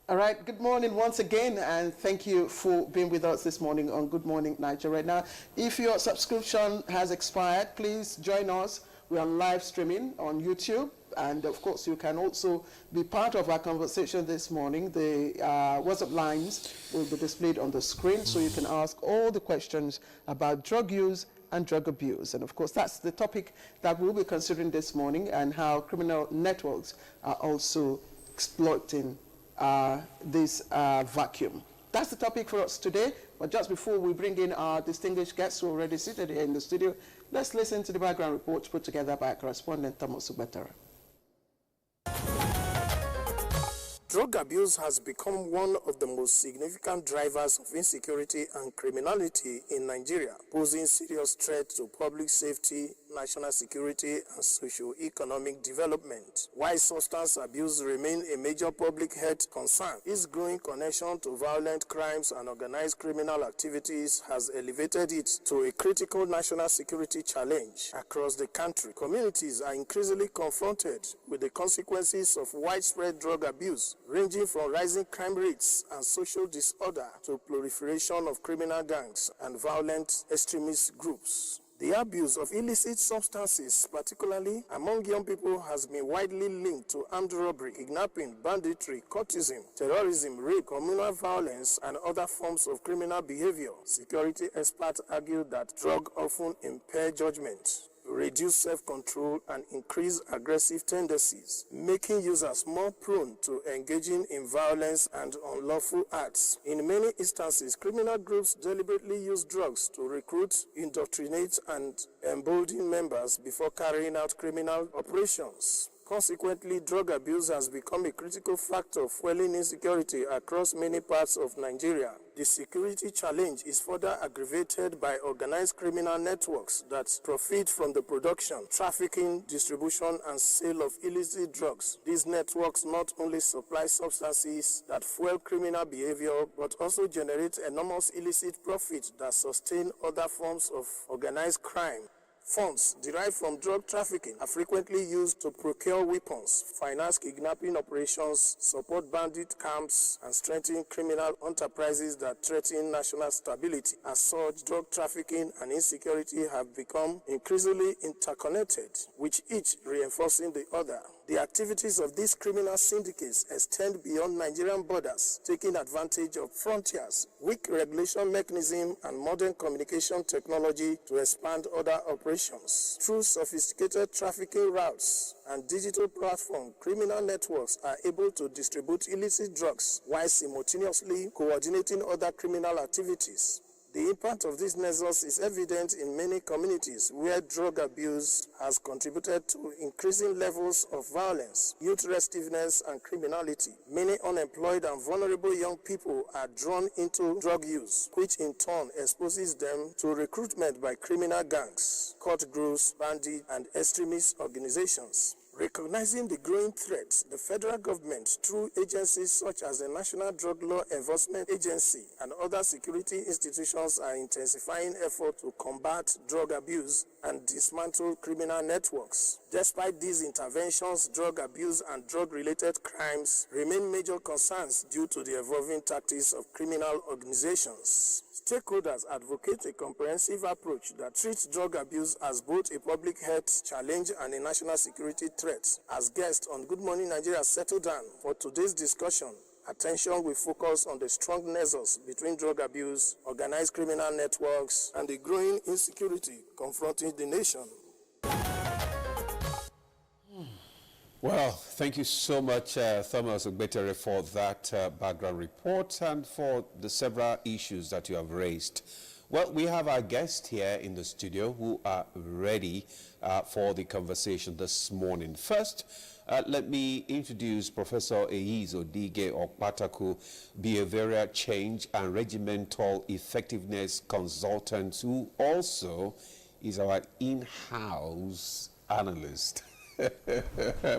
All right, good morning once again, and thank you for being with us this morning on Good Morning Nigeria. Now, if your subscription has expired, please join us. We are live streaming on YouTube, and of course, you can also be part of our conversation this morning. The WhatsApp lines will be displayed on the screen, so you can ask all the questions about drug use and drug abuse. And of course, that's the topic that we'll be considering this morning, and how criminal networks are also exploiting this vacuum. That's the topic for us today. But just before we bring in our distinguished guests who are already seated here in the studio, let's listen to the background report put together by our correspondent Thomas Ubetara. Drug abuse has become one of the most significant drivers of insecurity and criminality in Nigeria, posing serious threat to public safety, national security, and socio-economic development. While substance abuse remains a major public health concern, its growing connection to violent crimes and organized criminal activities has elevated it to a critical national security challenge across the country. Communities are increasingly confronted with the consequences of widespread drug abuse, ranging from rising crime rates and social disorder to proliferation of criminal gangs and violent extremist groups. The abuse of illicit substances, particularly among young people, has been widely linked to armed robbery, kidnapping, banditry, cultism, terrorism, rape, communal violence, and other forms of criminal behavior. Security experts argue that drugs often impair judgment, reduce self-control, and increase aggressive tendencies, making users more prone to engaging in violence and unlawful acts. In many instances, criminal groups deliberately use drugs to recruit, indoctrinate, and embolden members before carrying out criminal operations. Consequently, drug abuse has become a critical factor fueling insecurity across many parts of Nigeria. The security challenge is further aggravated by organized criminal networks that profit from the production, trafficking, distribution, and sale of illicit drugs. These networks not only supply substances that fuel criminal behavior, but also generate enormous illicit profit that sustain other forms of organized crime. Funds derived from drug trafficking are frequently used to procure weapons, finance kidnapping operations, support bandit camps, and strengthen criminal enterprises that threaten national stability. As such, drug trafficking and insecurity have become increasingly interconnected, with each reinforcing the other. The activities of these criminal syndicates extend beyond Nigerian borders, taking advantage of frontiers, weak regulation mechanism, and modern communication technology to expand other operations. Through sophisticated trafficking routes and digital platforms, criminal networks are able to distribute illicit drugs while simultaneously coordinating other criminal activities. The impact of this nexus is evident in many communities where drug abuse has contributed to increasing levels of violence, youth restiveness, and criminality. Many unemployed and vulnerable young people are drawn into drug use, which in turn exposes them to recruitment by criminal gangs, cult groups, bandit, and extremist organizations. Recognizing the growing threats, the federal government, through agencies such as the National Drug Law Enforcement Agency and other security institutions, are intensifying efforts to combat drug abuse and dismantle criminal networks. Despite these interventions, drug abuse and drug-related crimes remain major concerns due to the evolving tactics of criminal organizations. Stakeholders advocate a comprehensive approach that treats drug abuse as both a public health challenge and a national security threat. As guests on Good Morning Nigeria settle down for today's discussion, attention will focus on the strong nexus between drug abuse, organized criminal networks, and the growing insecurity confronting the nation. Well, thank you so much, Thomas Ogbetere, for that background report and for the several issues that you have raised. Well, we have our guests here in the studio who are ready for the conversation this morning. First, let me introduce Professor Eizo Dige Okpataku, Behavioral Change and Regimental Effectiveness Consultant, who also is our in-house analyst.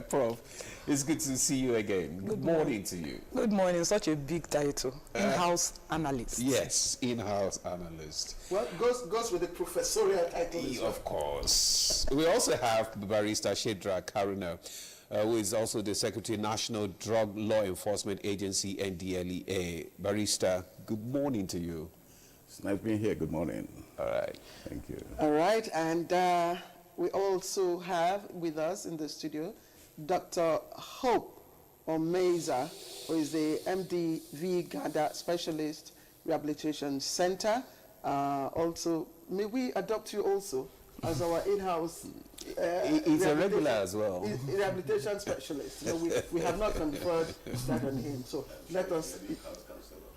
Prof, it's good to see you again. Good morning to you. Good morning. Such a big title. In-house analyst. Yes, in-house analyst. Well, goes with the professorial title. Of course. We also have Barrister Shedra Karuna, who is also the Secretary, National Drug Law Enforcement Agency, NDLEA. Barrister, good morning to you. It's nice being here. Good morning. All right. Thank you. All right, and we also have with us in the studio Dr. Hope Omeza, who is the MDV GADA Specialist Rehabilitation Center. Also, may we adopt you also as our in-house He's a regular as well. Rehabilitation specialist. You know, we have not conferred that on him. So let us...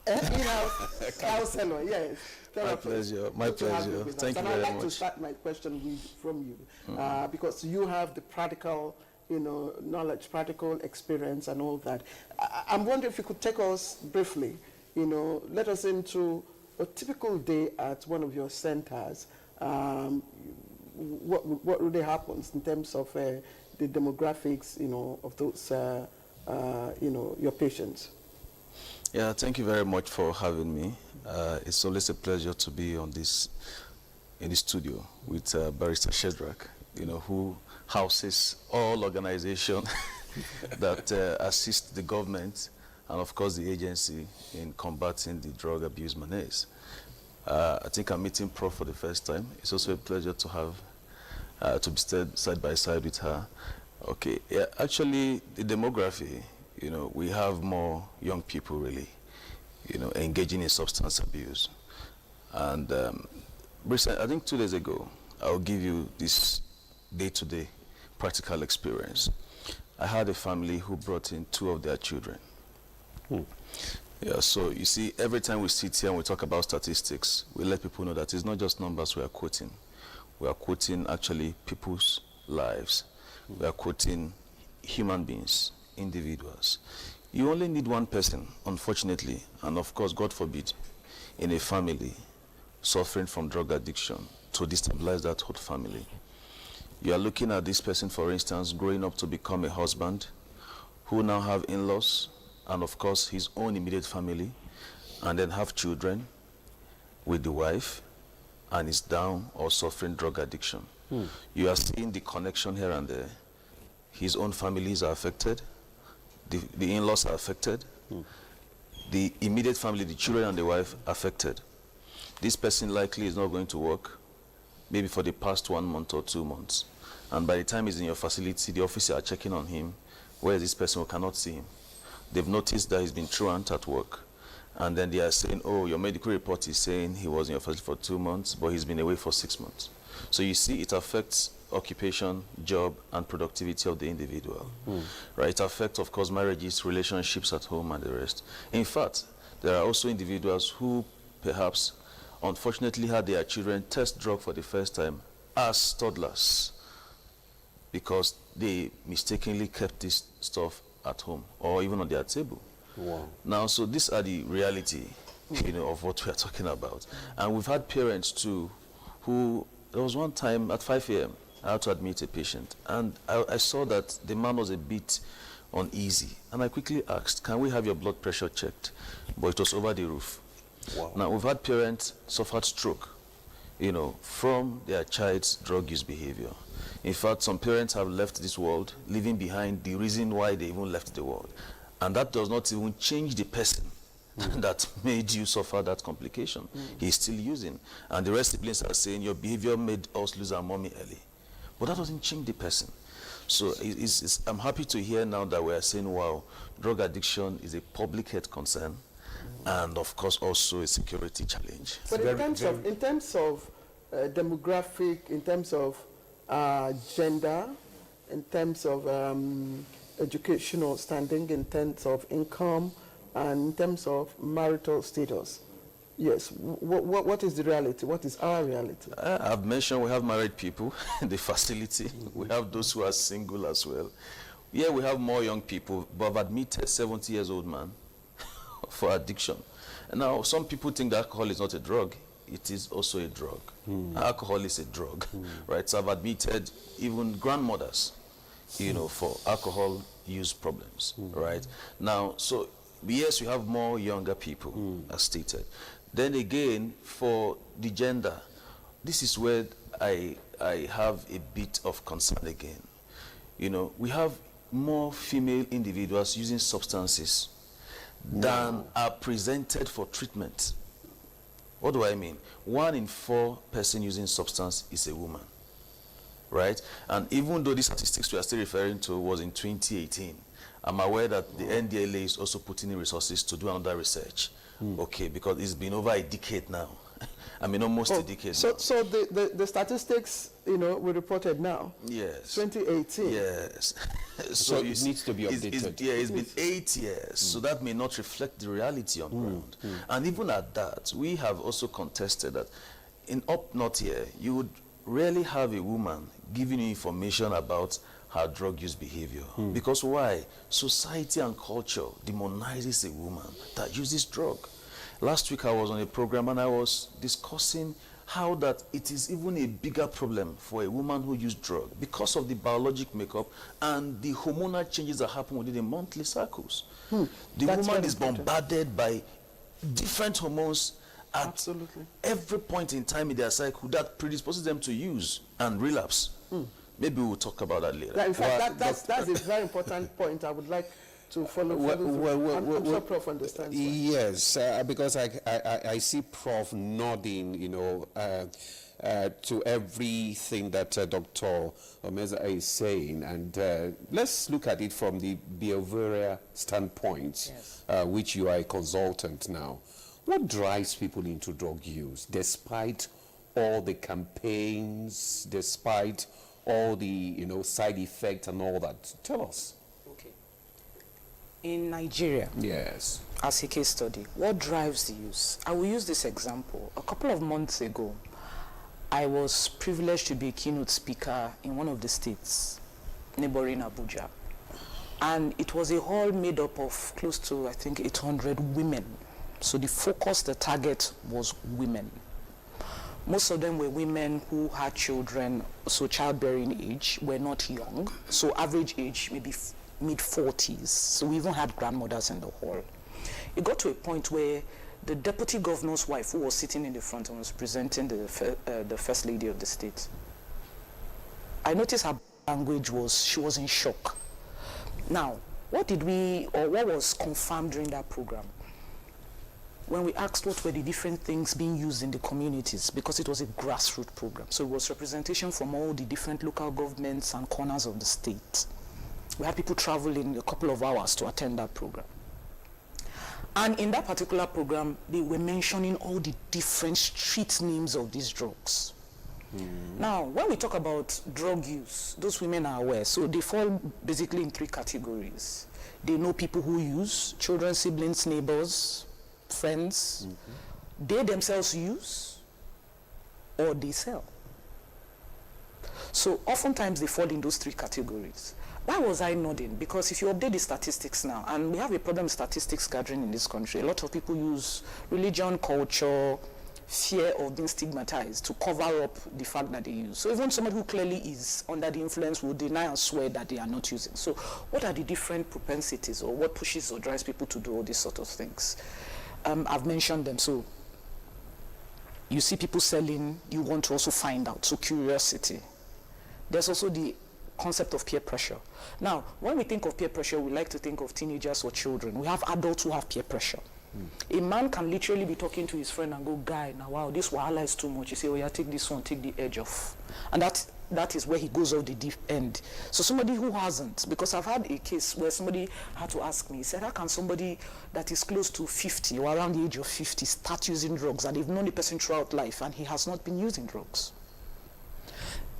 in-house counselor, yes. My pleasure. My pleasure. Thank you very much. And I'd like to start my question from you, because you have the practical, knowledge, practical experience and all that. I'm wondering if you could take us briefly, let us into a typical day at one of your centers. What really happens in terms of the demographics, of those, your patients? Yeah, thank you very much for having me. It's always a pleasure to be in the studio with Barrister Shedrack, who houses all organizations that assist the government and, of course, the agency in combating the drug abuse menace. I think I'm meeting Prof for the first time. It's also a pleasure to have to be side by side with her. Okay, yeah, actually, the demography, we have more young people really, engaging in substance abuse. And recently, I think 2 days ago, I'll give you this day-to-day practical experience. I had a family who brought in 2 of their children. Yeah, so you see, every time we sit here and we talk about statistics, we let people know that it's not just numbers we are quoting. We are quoting actually people's lives. We are quoting human beings, individuals. You only need one person, unfortunately, and of course, God forbid, in a family suffering from drug addiction to destabilize that whole family. You are looking at this person, for instance, growing up to become a husband, who now have in-laws, and of course his own immediate family, and then have children with the wife, and is down or suffering drug addiction. You are seeing the connection here and there. His own families are affected, the in-laws are affected, the immediate family, the children and the wife, affected. This person likely is not going to work, maybe for the past 1 month or 2 months. And by the time he's in your facility, the officers are checking on him. Where is this person? We cannot see him. They've noticed that he's been truant at work. And then they are saying, oh, your medical report is saying he was in your facility for 2 months, but he's been away for 6 months. So you see, it affects occupation, job, and productivity of the individual. Right? It affects, of course, marriages, relationships at home, and the rest. In fact, there are also individuals who perhaps, unfortunately, had their children test drug for the first time as toddlers because they mistakenly kept this stuff at home or even on their table. Wow. Now, so these are the reality, of what we are talking about. And we've had parents too who, there was one time at 5 a.m. I had to admit a patient, and I saw that the man was a bit uneasy. And I quickly asked, can we have your blood pressure checked? But it was over the roof. Wow. Now, we've had parents suffered stroke, from their child's drug use behavior. In fact, some parents have left this world, leaving behind the reason why they even left the world. And that does not even change the person that made you suffer that complication. He's still using. And the rest of the siblings are saying, your behavior made us lose our mommy early. But that doesn't change the person. So I'm happy to hear now that we are saying, wow, drug addiction is a public health concern, and of course also a security challenge. But in terms of demographic, in terms of gender, in terms of educational standing, in terms of income, and in terms of marital status, yes, what is the reality? What is our reality? I've mentioned we have married people in the facility. We have those who are single as well. Yeah, we have more young people, but I've admitted 70-year-old man for addiction. And now, some people think that alcohol is not a drug. It is also a drug. Alcohol is a drug, right? So I've admitted even grandmothers, for alcohol use problems, right? Now, so yes, we have more younger people, as stated. Then again, for the gender, this is where I have a bit of concern again. We have more female individuals using substances than are presented for treatment. What do I mean? 1 in 4 person using substance is a woman, right? And even though the statistics we are still referring to was in 2018, I'm aware that the NDLA is also putting in resources to do another research. Okay, because it's been over a decade now. I mean, almost a decade now. So the statistics, we reported now. Yes. 2018. Yes. So it needs to be updated. It's been 8 years, so that may not reflect the reality on ground. And even at that, we have also contested that in up north here, you would rarely have a woman giving you information about her drug use behavior. Because why? Society and culture demonizes a woman that uses drug. Last week I was on a program and I was discussing how that it is even a bigger problem for a woman who uses drug because of the biologic makeup and the hormonal changes that happen within the monthly cycles. The woman is bombarded by different hormones at every point in time in their cycle that predisposes them to use and relapse. Maybe we'll talk about that later. Yeah, in fact, that's a very important point. I would like to follow. I'm sure Prof understands. Yes, because I see Prof nodding, to everything that Dr. Omeza is saying, and let's look at it from the behavioral standpoint, which you are a consultant now. What drives people into drug use, despite all the campaigns, despite all the side effects and all that? Tell us. Okay. In Nigeria, Yes. as a case study, what drives the use? I will use this example. A couple of months ago, I was privileged to be a keynote speaker in one of the states, neighboring Abuja. And it was a hall made up of close to, I think, 800 women. So the focus, the target was women. Most of them were women who had children, so childbearing age, were not young. So average age, maybe mid-40s. So we even had grandmothers in the hall. It got to a point where the deputy governor's wife, who was sitting in the front and was presenting the first lady of the state, I noticed her language she was in shock. Now, what was confirmed during that program? When we asked what were the different things being used in the communities, because it was a grassroots program. So it was representation from all the different local governments and corners of the state. We had people traveling a couple of hours to attend that program. And in that particular program, they were mentioning all the different street names of these drugs. Now, when we talk about drug use, those women are aware. So they fall basically in 3 categories. They know people who use, children, siblings, neighbors, friends. They themselves use, or they sell. So oftentimes they fall in those 3 categories. Why was I nodding? Because if you update the statistics now, and we have a problem with statistics gathering in this country, a lot of people use religion, culture, fear of being stigmatized to cover up the fact that they use. So even somebody who clearly is under the influence will deny and swear that they are not using. So what are the different propensities, or what pushes or drives people to do all these sort of things? I've mentioned them. So you see people selling, you want to also find out, so curiosity. There's also the concept of peer pressure. Now, when we think of peer pressure, we like to think of teenagers or children. We have adults who have peer pressure. A man can literally be talking to his friend and go, guy, now wow, this wahala is too much. You say, oh yeah, take this one, take the edge off. And that is where he goes off the deep end. So somebody who hasn't, because I've had a case where somebody had to ask me, he said, how can somebody that is close to 50 or around the age of 50 start using drugs, and they've known the person throughout life and he has not been using drugs?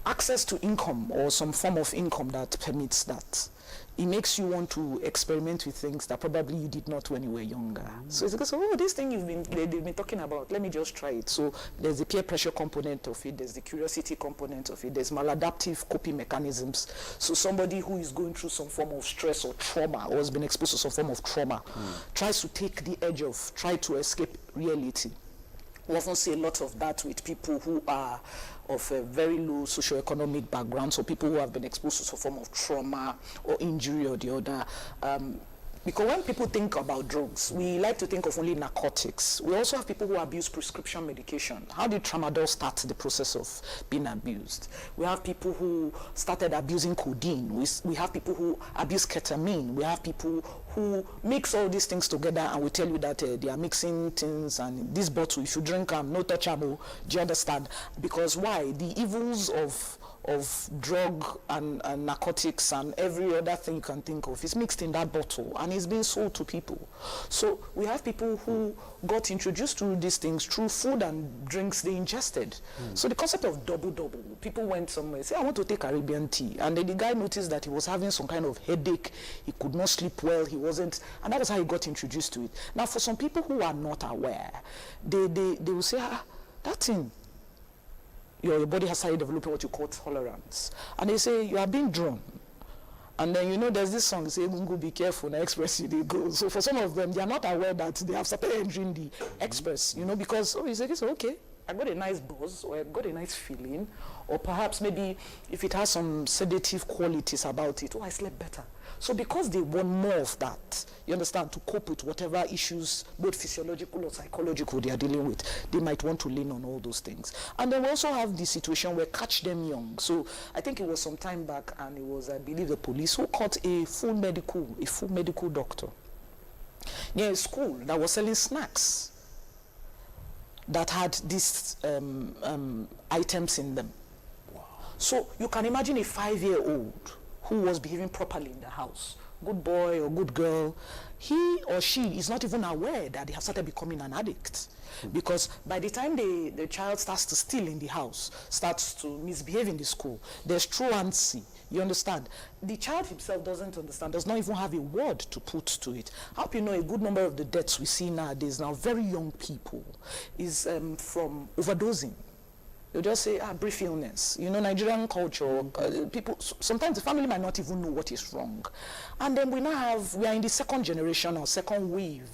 Access to income, or some form of income that permits that, it makes you want to experiment with things that probably you did not when you were younger. So it's because, oh, this thing they've been talking about, let me just try it. So there's the peer pressure component of it, there's the curiosity component of it, there's maladaptive coping mechanisms. So somebody who is going through some form of stress or trauma, or has been exposed to some form of trauma, tries to take the edge of, try to escape reality. We often see a lot of that with people who are of a very low socioeconomic background, so people who have been exposed to some form of trauma or injury or the other. Because when people think about drugs, we like to think of only narcotics. We also have people who abuse prescription medication. How did tramadol start the process of being abused? We have people who started abusing codeine. We have people who abuse ketamine. We have people who mix all these things together, and we tell you that they are mixing things, and this bottle, if you drink them, no touchable. Do you understand? Because why? The evils of drug and narcotics and every other thing you can think of is mixed in that bottle, and it's being sold to people. So we have people who got introduced to these things through food and drinks they ingested. So the concept of double, people went somewhere, say, I want to take Caribbean tea, and then the guy noticed that he was having some kind of headache, he could not sleep well, he wasn't, and that was how he got introduced to it. Now for some people who are not aware, they will say, that thing, your body has started developing what you call tolerance. And they say, you are being drawn. And then, there's this song, say, Mungu, be careful, the express you they go. So for some of them, they are not aware that they have started entering the express, because, you say, okay, I got a nice buzz, or I got a nice feeling, or perhaps maybe if it has some sedative qualities about it, I slept better. So because they want more of that, you understand, to cope with whatever issues, both physiological or psychological, they are dealing with, they might want to lean on all those things. And then we also have the situation where catch them young. So I think it was some time back, and it was, I believe, the police who caught a full medical doctor near a school that was selling snacks that had these items in them. Wow. So you can imagine a 5-year-old who was behaving properly in the house, good boy or good girl, he or she is not even aware that they have started becoming an addict. Because by the time the child starts to steal in the house, starts to misbehave in the school, there's truancy, you understand? The child himself doesn't understand, does not even have a word to put to it. I hope you know a good number of the deaths we see nowadays, now very young people, is from overdosing. They'll just say, brief illness. Nigerian culture, people, sometimes the family might not even know what is wrong. And then we are in the second generation or second wave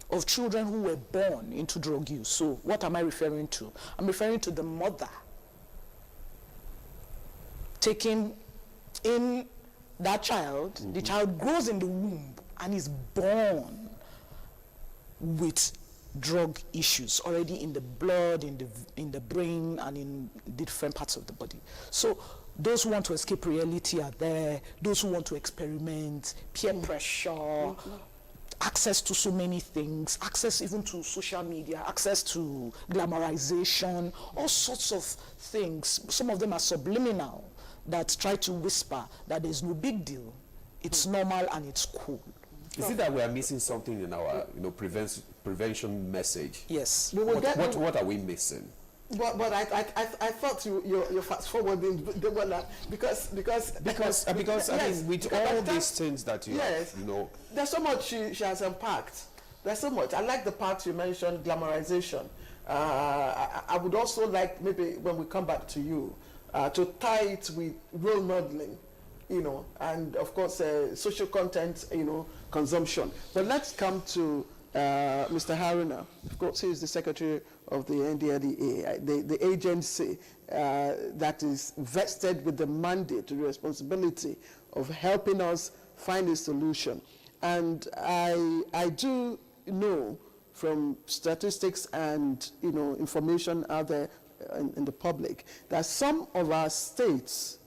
of children who were born into drug use. So what am I referring to? I'm referring to the mother taking in that child. The child grows in the womb and is born with drug issues already in the blood, in the brain, and in different parts of the body. So those who want to escape reality are there. Those who want to experiment, peer pressure, access to so many things, access even to social media, access to glamorization, all sorts of things. Some of them are subliminal, that try to whisper that there's no big deal, it's normal and it's cool. Is it that we are missing something in our, prevention message? Yes. What are we missing? But I thought you're fast forwarding the one that because yes, I mean, with all these things that you have, there's so much she has unpacked. There's so much. I like the part you mentioned, glamorization. I would also like, maybe when we come back to you, to tie it with role modeling, and of course social content, consumption. But let's come to Mr. Haruna. Of course, he is the secretary of the NDLEA, the agency that is vested with the mandate, the responsibility of helping us find a solution. And I do know from statistics and information out there in the public that some of our states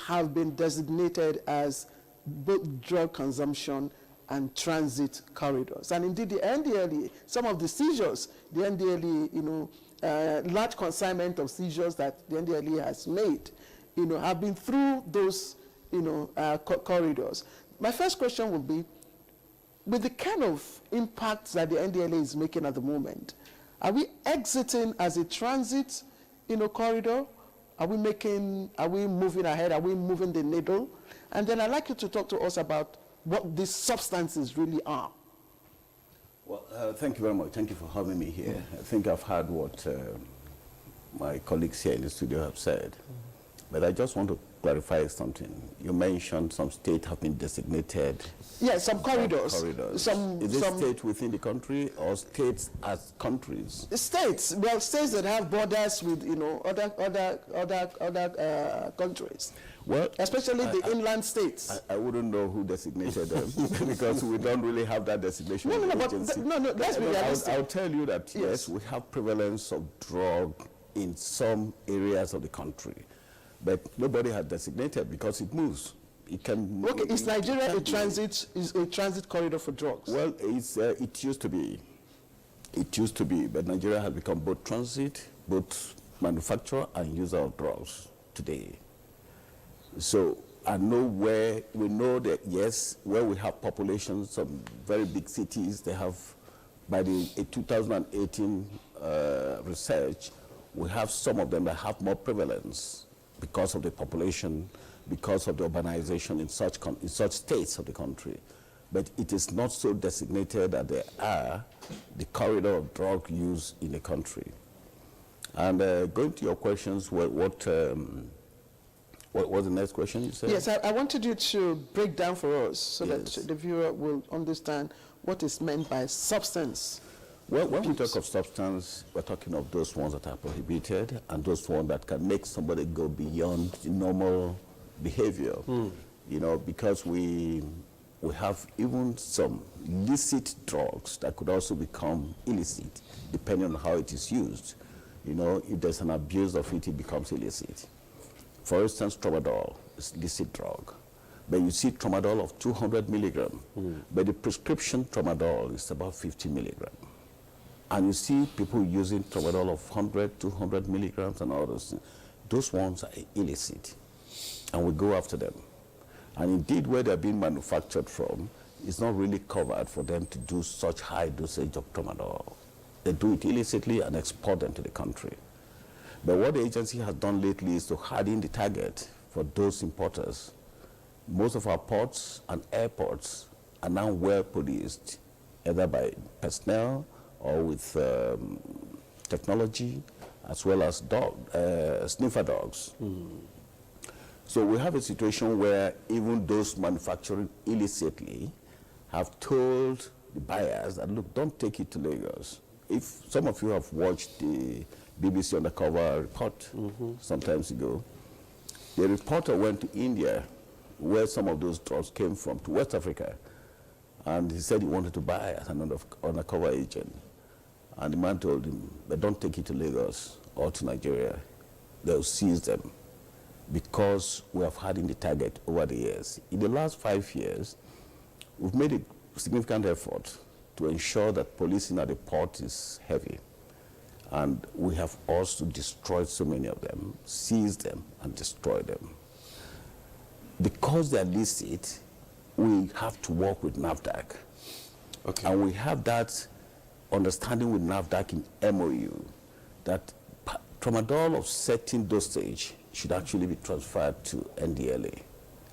have been designated as both drug consumption and transit corridors. And indeed the NDLEA, some of the seizures, the NDLEA, large consignment of seizures that the NDLEA has made, have been through those, corridors. My first question would be, with the kind of impact that the NDLEA is making at the moment, are we exiting as a transit, corridor? Are we moving ahead? Are we moving the needle? And then I'd like you to talk to us about what these substances really are. Well, thank you very much. Thank you for having me here. I think I've heard what my colleagues here in the studio have said. But I just want to clarify something. You mentioned some states have been designated. Yes, some corridors. Corridors. Some, Is it some state within the country or states as countries? states. Well, states that have borders with other countries. Well, Especially the inland states. I wouldn't know who designated them because we don't really have that designation. No, in the but agency. let's be realistic. I'll tell you that Yes. yes, we have prevalence of drug in some areas of the country, but nobody has designated because it moves. It can. Okay, is Nigeria can a be- transit corridor for drugs? Well, it used to be. It used to be, but Nigeria has become both transit, both manufacturer and user of drugs today. So we know that yes, where we have populations, some very big cities, they have, by the 2018 research, we have some of them that have more prevalence because of the population, because of the urbanization in such states of the country. But it is not so designated that they are the corridor of drug use in the country. And going to your questions, what was the next question you said? Yes, I wanted you to break down for us so Yes. that the viewer will understand what is meant by substance. Well, when we talk of substance, we're talking of those ones that are prohibited and those ones that can make somebody go beyond the normal behavior. Because we have even some licit drugs that could also become illicit, depending on how it is used. If there's an abuse of it, it becomes illicit. For instance, tramadol is a licit drug. But you see tramadol of 200 milligram, but the prescription tramadol is about 50 milligram. And you see people using tramadol of 100, 200 milligrams and all those things. Those ones are illicit, and we go after them. And indeed, where they're being manufactured from, it's not really covered for them to do such high dosage of tramadol. They do it illicitly and export them to the country. But what the agency has done lately is to harden the target for those importers. Most of our ports and airports are now well policed, either by personnel or with technology, as well as sniffer dogs. So we have a situation where even those manufacturing illicitly have told the buyers that, look, don't take it to Lagos. If some of you have watched the BBC Undercover report some time ago, the reporter went to India, where some of those drugs came from, to West Africa, and he said he wanted to buy as an undercover agent. And the man told him, but don't take it to Lagos or to Nigeria. They'll seize them, because we have had in the target over the years. In the last 5 years, we've made a significant effort to ensure that policing at the port is heavy. And we have also destroyed so many of them, seized them and destroyed them. Because they're licit, we have to work with NAFDAC. Okay. And we have that understanding with NAFDAC in MOU that tramadol of certain dosage should actually be transferred to NDLA.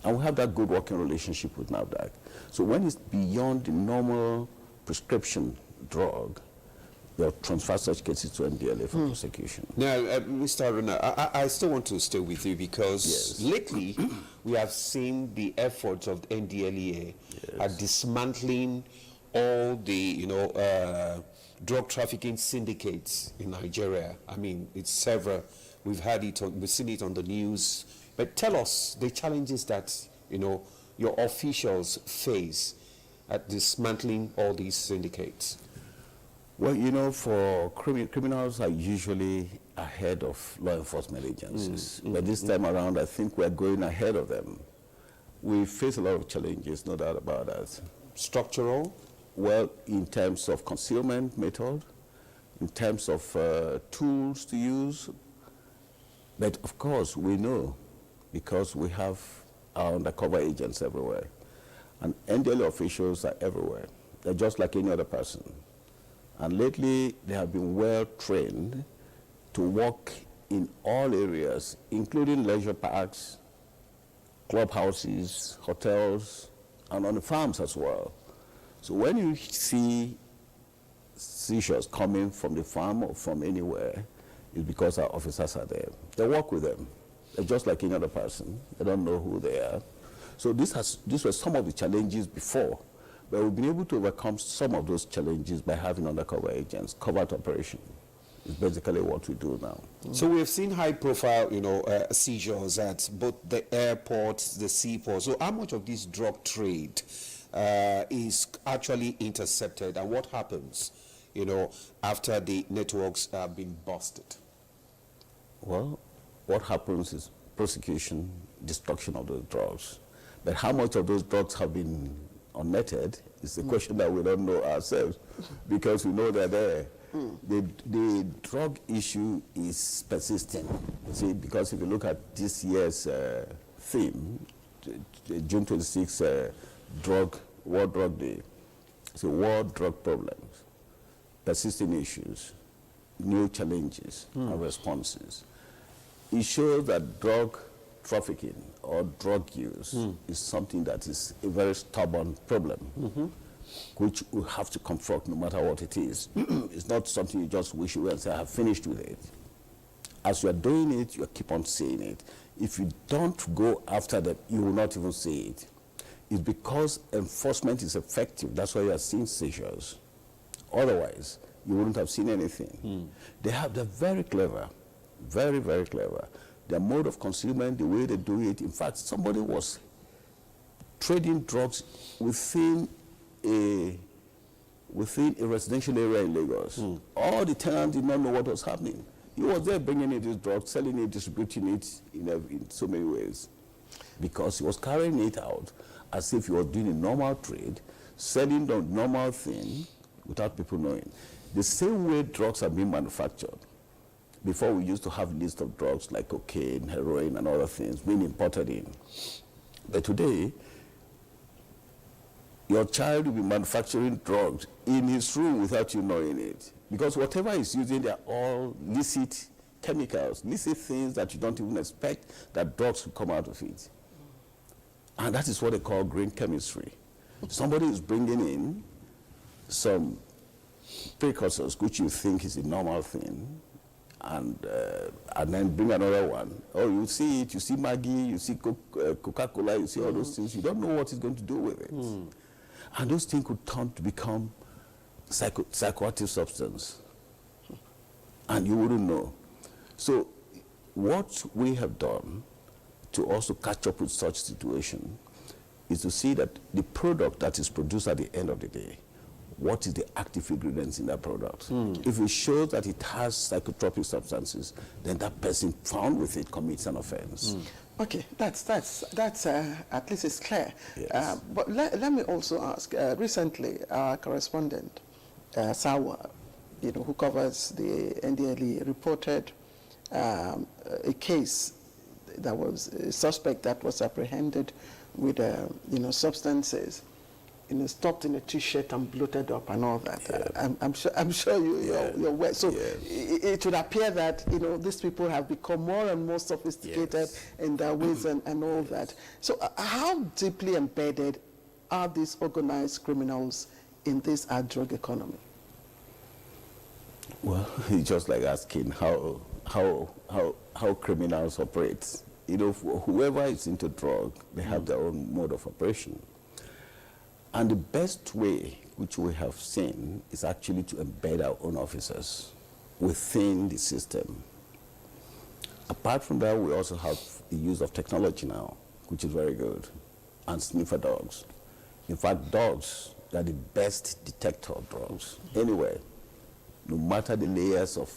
And we have that good working relationship with NAFDAC. So when it's beyond the normal prescription drug, they'll transfer such cases to NDLA for prosecution. Now, Mr. Aruna, I still want to stay with you because lately we have seen the efforts of NDLEA at dismantling all the, drug trafficking syndicates in Nigeria. I mean, it's several. We've seen it on the news. But tell us the challenges that, your officials face at dismantling all these syndicates. Well, for criminals are usually ahead of law enforcement agencies. But this time around, I think we're going ahead of them. We face a lot of challenges, no doubt about that. Structural? Well, in terms of concealment method, in terms of tools to use. But of course, we know, because we have our undercover agents everywhere. And NDLA officials are everywhere. They're just like any other person. And lately, they have been well trained to work in all areas, including leisure parks, clubhouses, hotels, and on the farms as well. So when you see seizures coming from the farm or from anywhere, it's because our officers are there. They work with them. They're just like any other person. They don't know who they are. So these were some of the challenges before, but we've been able to overcome some of those challenges by having undercover agents, covert operation. It's basically what we do now. So we have seen high-profile, seizures at both the airports, the seaports. So how much of this drug trade is actually intercepted, and what happens, after the networks have been busted? Well, what happens is prosecution, destruction of those drugs. But how much of those drugs have been unnetted is the question that we don't know ourselves, because we know they're there. The drug issue is persistent. You see, because if you look at this year's theme, June 26 World Drug Day, it's a world drug problems, persistent issues, new challenges and responses. It shows that drug trafficking or drug use is something that is a very stubborn problem, which we have to confront no matter what it is. It's not something you just wish away and say, I have finished with it. As you are doing it, you keep on seeing it. If you don't go after them, you will not even see it. It's because enforcement is effective. That's why you are seeing seizures. Otherwise, you wouldn't have seen anything. They're very clever, very, very clever. Their mode of concealment, the way they do it. In fact, somebody was trading drugs within a residential area in Lagos. All the tenants did not know what was happening. He was there bringing in these drugs, selling it, distributing it in so many ways, because he was carrying it out as if he was doing a normal trade, selling the normal thing without people knowing. The same way drugs are being manufactured. Before, we used to have lists of drugs like cocaine, heroin, and other things being imported in. But today, your child will be manufacturing drugs in his room without you knowing it. Because whatever he's using, they're all licit chemicals, licit things that you don't even expect that drugs will come out of it. And that is what they call green chemistry. Somebody is bringing in some precursors, which you think is a normal thing, and then bring another one. Oh, you see it, you see Maggi, you see Coca-Cola, you see all those things. You don't know what it's going to do with it. And those things could turn to become psychoactive substance. And you wouldn't know. So what we have done to also catch up with such situation is to see that the product that is produced at the end of the day, what is the active ingredients in that product? If it shows that it has psychotropic substances, then that person found with it commits an offense. Okay, that's at least it's clear. Yes. But let me also ask, recently our correspondent, Sawa, who covers the NDLE, reported a case that was a suspect that was apprehended with, substances, stopped in a T-shirt and bloated up and all that. Yeah. I'm sure you're aware. So it would appear that these people have become more and more sophisticated in their ways and all that. So how deeply embedded are these organized criminals in this drug economy? Well, it's just like asking how criminals operate. Whoever is into drug, they have their own mode of operation. And the best way, which we have seen, is actually to embed our own officers within the system. Apart from that, we also have the use of technology now, which is very good, and sniffer dogs. In fact, dogs are the best detector of drugs anywhere, no matter the layers of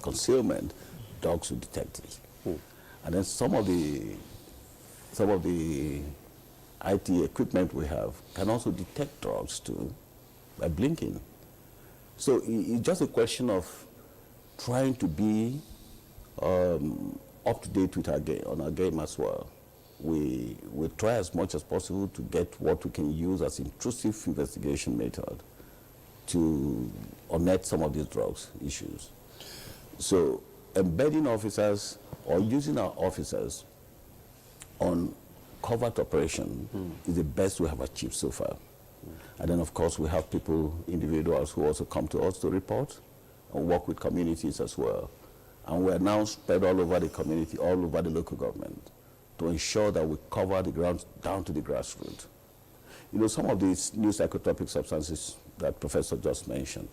concealment. Dogs will detect it. And then some of the IT equipment we have can also detect drugs too by blinking. So it's just a question of trying to be up to date with on our game as well. We try as much as possible to get what we can use as intrusive investigation method to unearth some of these drugs issues. So embedding officers or using our officers on covert operation is the best we have achieved so far. And then, of course, we have individuals who also come to us to report and work with communities as well And we are now spread all over the community, all over the local government, to ensure that we cover the ground down to the grassroots. You know, some of these new psychotropic substances that Professor just mentioned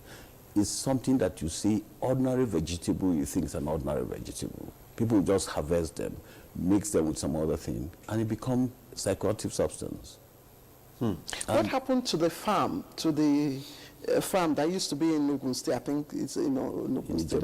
is something that you see ordinary vegetable, you think it's an ordinary vegetable. People just harvest them, mix them with some other thing, and it becomes psychoactive substance. What happened to the farm, farm that used to be in Ogun State? I think it's in Ogun State.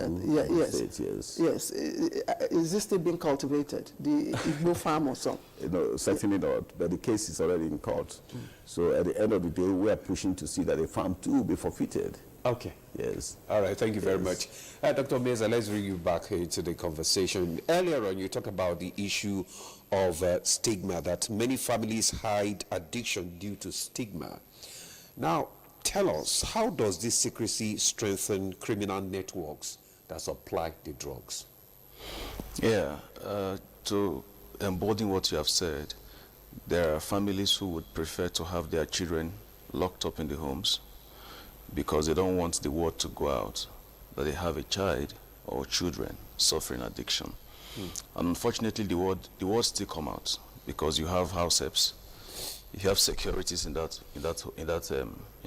Yes. Yes. Is this still being cultivated? The Igbo farm or so? No, certainly not. But the case is already in court. So at the end of the day, we are pushing to see that the farm too will be forfeited. Okay. Yes. All right, thank you very much. Dr. Meza, let's bring you back into the conversation. Earlier on, you talked about the issue of stigma, that many families hide addiction due to stigma. Now, tell us, how does this secrecy strengthen criminal networks that supply the drugs? Yeah, to embody what you have said, there are families who would prefer to have their children locked up in the homes because they don't want the word to go out that they have a child or children suffering addiction. And unfortunately, the word still come out because you have house helps, you have securities in that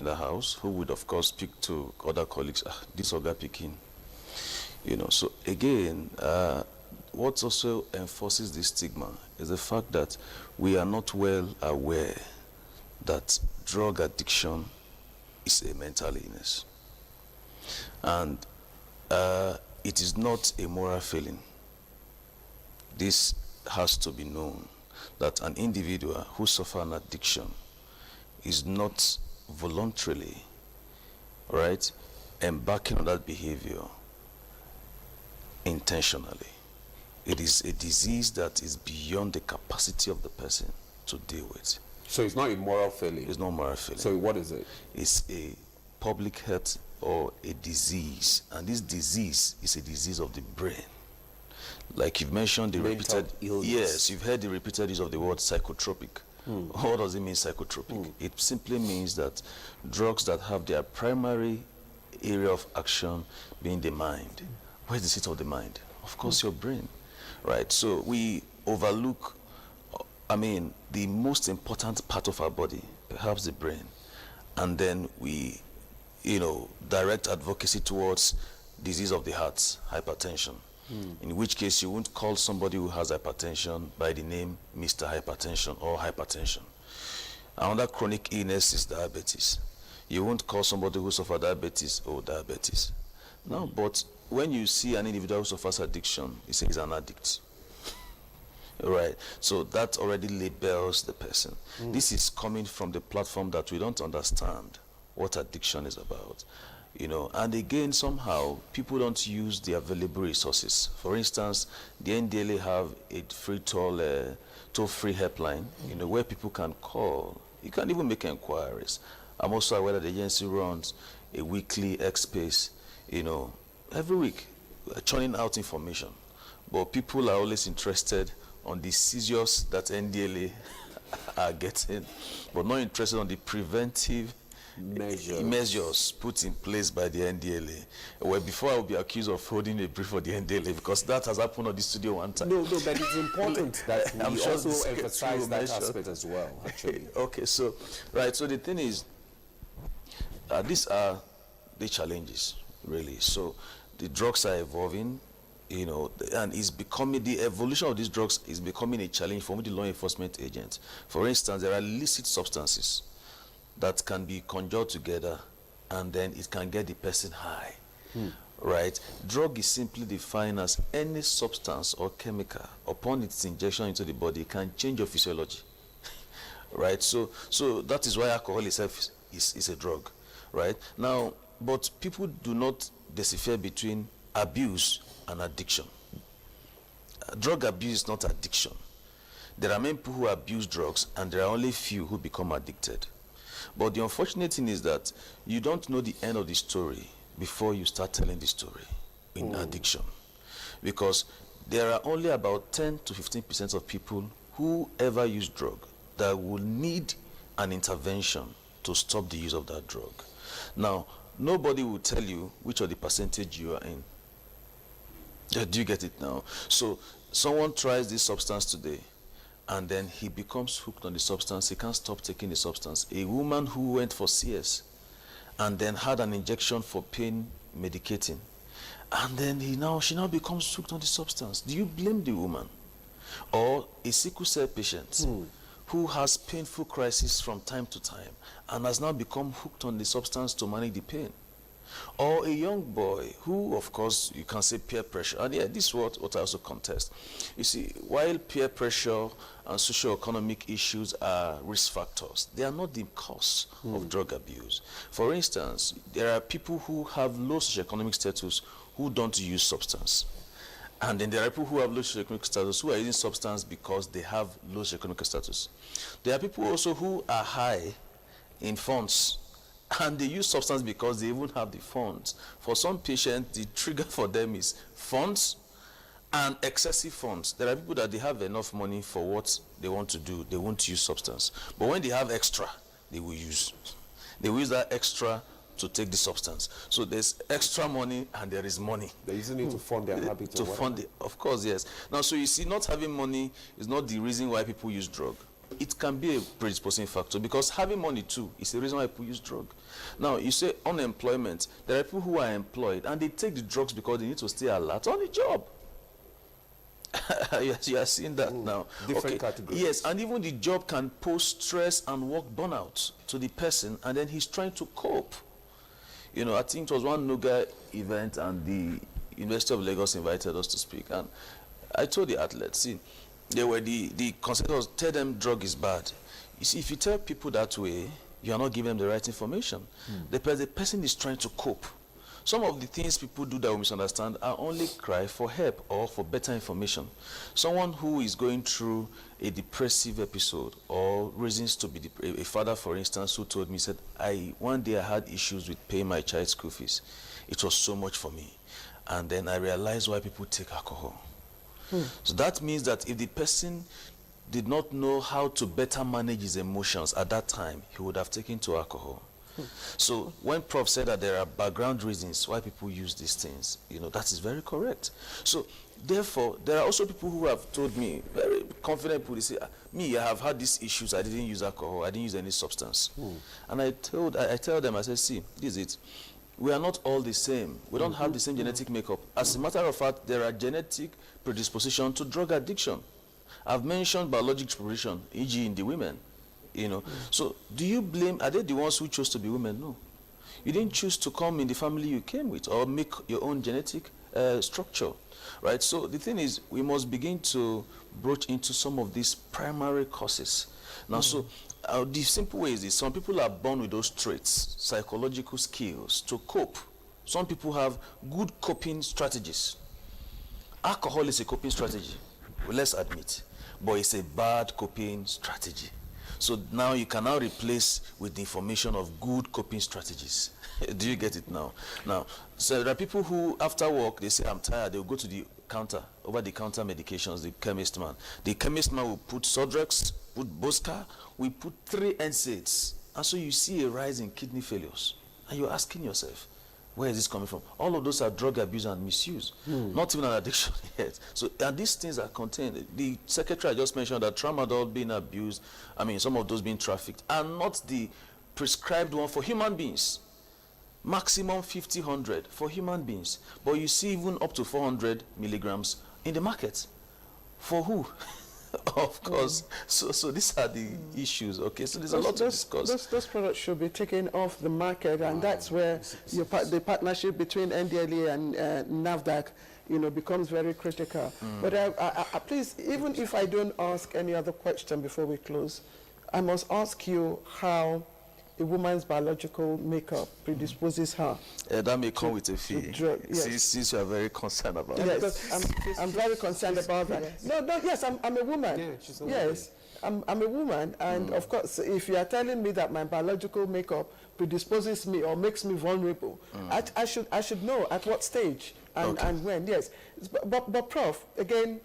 house who would of course speak to other colleagues. This Oga picking, you know. So again, what also enforces this stigma is the fact that we are not well aware that drug addiction is a mental illness, and it is not a moral failing. This has to be known, that an individual who suffers an addiction is not voluntarily, right, embarking on that behavior intentionally. It is a disease that is beyond the capacity of the person to deal with. So it's not a moral failing? It's not moral failing. So what is it? It's a public health or a disease, and this disease is a disease of the brain. Like you've mentioned the repeated illness. Yes, you've heard the repeated use of the word psychotropic. What does it mean, psychotropic? It simply means that drugs that have their primary area of action being the mind. Where's the seat of the mind? Of course, your brain, right? So we overlook, the most important part of our body, perhaps the brain, and then we, direct advocacy towards disease of the heart, hypertension. In which case you won't call somebody who has hypertension by the name Mr. Hypertension or hypertension. Another chronic illness is diabetes. You won't call somebody who suffers diabetes or diabetes. No, but when you see an individual who suffers addiction, you say he's an addict. Right? So that already labels the person. This is coming from the platform that we don't understand what addiction is about. And again, somehow people don't use the available resources. For instance, the NDLA have a free toll-free helpline, where people can call. You can even make inquiries. I'm also aware that the agency runs a weekly X space, every week, churning out information. But people are always interested on the seizures that NDLA are getting, but not interested on the preventive measures put in place by the NDLA. Well, before I will be accused of holding a brief for the NDLA, because that has happened on the studio one time. No, but it's important that we sure also emphasize that aspect as well, actually. Okay, so, right, so the thing is, these are the challenges, really. So the drugs are evolving, and it's becoming, the evolution of these drugs is becoming a challenge for the law enforcement agents. For instance, there are illicit substances that can be conjured together, and then it can get the person high, right? Drug is simply defined as any substance or chemical upon its injection into the body can change your physiology, right? So that is why alcohol itself is a drug, right? Now, but people do not decipher between abuse and addiction. Drug abuse is not addiction. There are many people who abuse drugs, and there are only few who become addicted. But the unfortunate thing is that you don't know the end of the story before you start telling the story in addiction. Because there are only about 10 to 15% of people who ever use drug that will need an intervention to stop the use of that drug. Now, nobody will tell you which of the percentage you are in. Yeah, do you get it now? So someone tries this substance today, and then he becomes hooked on the substance. He can't stop taking the substance. A woman who went for CS and then had an injection for pain medicating, and then she now becomes hooked on the substance. Do you blame the woman? Or a sickle cell patient who has painful crises from time to time and has now become hooked on the substance to manage the pain? Or a young boy who, of course, you can say peer pressure. And yeah, this is what I also contest. You see, while peer pressure and socio-economic issues are risk factors, they are not the cause of drug abuse. For instance, there are people who have low socio-economic status who don't use substance. And then there are people who have low socio-economic status who are using substance because they have low socio-economic status. There are people also who are high in funds, and they use substance because they even have the funds. For some patients, the trigger for them is funds and excessive funds. There are people that they have enough money for what they want to do. They won't use substance. But when they have extra, they will use. They will use that extra to take the substance. So there's extra money and there is money. They're using it to fund their habits. To fund it, of course, yes. Now, so you see, not having money is not the reason why people use drug. It can be a predisposing factor, because having money too is the reason why people use drug. Now, you say unemployment. There are people who are employed and they take the drugs because they need to stay alert on the job. Yes, you are seeing that now. Different categories. Yes, and even the job can pose stress and work burnout to the person, and then he's trying to cope. You know, I think it was one Nuga event and the University of Lagos invited us to speak, and I told the athletes, see, they were the concept was, tell them drug is bad. You see, if you tell people that way, you are not giving them the right information. The person is trying to cope. Some of the things people do that we misunderstand are only cry for help or for better information. Someone who is going through a depressive episode or reasons to be a father, for instance, who told me, said, one day I had issues with paying my child's school fees. It was so much for me. And then I realized why people take alcohol. So that means that if the person did not know how to better manage his emotions at that time, he would have taken to alcohol. So when Prof said that there are background reasons why people use these things, you know, that is very correct. So therefore, there are also people who have told me, very confident people, they say, me, I have had these issues, I didn't use alcohol, I didn't use any substance. And I tell them, I said, see, this is it. We are not all the same. We don't have the same genetic makeup. As a matter of fact, there are genetic predisposition to drug addiction. I've mentioned biological predisposition, e.g. in the women. You know, so do you blame, are they the ones who chose to be women? No. You didn't choose to come in the family you came with or make your own genetic structure, right? So the thing is, we must begin to broach into some of these primary causes. Now, so the simple way is this: some people are born with those traits, psychological skills to cope. Some people have good coping strategies. Alcohol is a coping strategy, well, let's admit, but it's a bad coping strategy. So now you can now replace with the information of good coping strategies. Do you get it now? Now, so there are people who after work, they say, I'm tired, they'll go to the counter, over-the-counter medications, the chemist man. The chemist man will put Sodrex, put Bosca, we put 3 NSAIDs. And so you see a rise in kidney failures. And you're asking yourself, where is this coming from? All of those are drug abuse and misuse, not even an addiction yet. So, and these things are contained. The secretary just mentioned that tramadol being abused, I mean, some of those being trafficked, and not the prescribed one for human beings. Maximum 50, 100 for human beings. But you see even up to 400 milligrams in the market. For who? Of course. So these are the issues. Okay, so there's a lot to discuss. Those products should be taken off the market, and that's where the partnership between NDLEA and NAFDAC, you know, becomes very critical. But I please, even if I don't ask any other question before we close, I must ask you how a woman's biological makeup predisposes her. That may come with a fee. Yes. Since you are very concerned about that. Yes, I'm very concerned about that. Yes. No, I'm a woman. Yeah, she's a woman. Yes, I'm a woman, and of course, if you are telling me that my biological makeup predisposes me or makes me vulnerable, I should know at what stage and when. Yes, but Prof, again,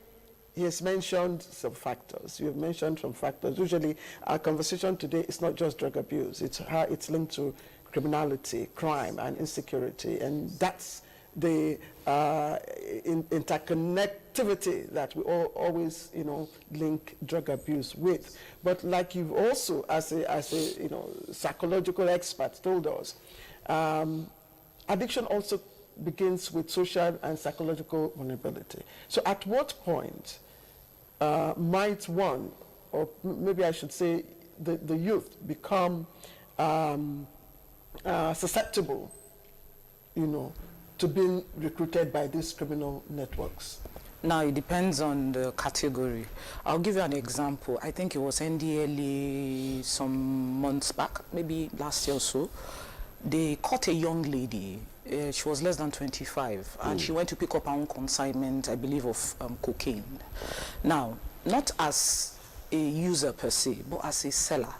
he has mentioned some factors. You have mentioned some factors. Usually, our conversation today is not just drug abuse. It's how it's linked to criminality, crime, and insecurity. And that's the interconnectivity that we always, link drug abuse with. But like you've also, as a psychological expert, told us, addiction also begins with social and psychological vulnerability. So at what point might one, or maybe I should say the youth, become susceptible, to being recruited by these criminal networks? Now, it depends on the category. I'll give you an example. I think it was NDLA some months back, maybe last year or so. They caught a young lady. She was less than 25, and she went to pick up her own consignment, I believe, of cocaine. Now, not as a user per se, but as a seller.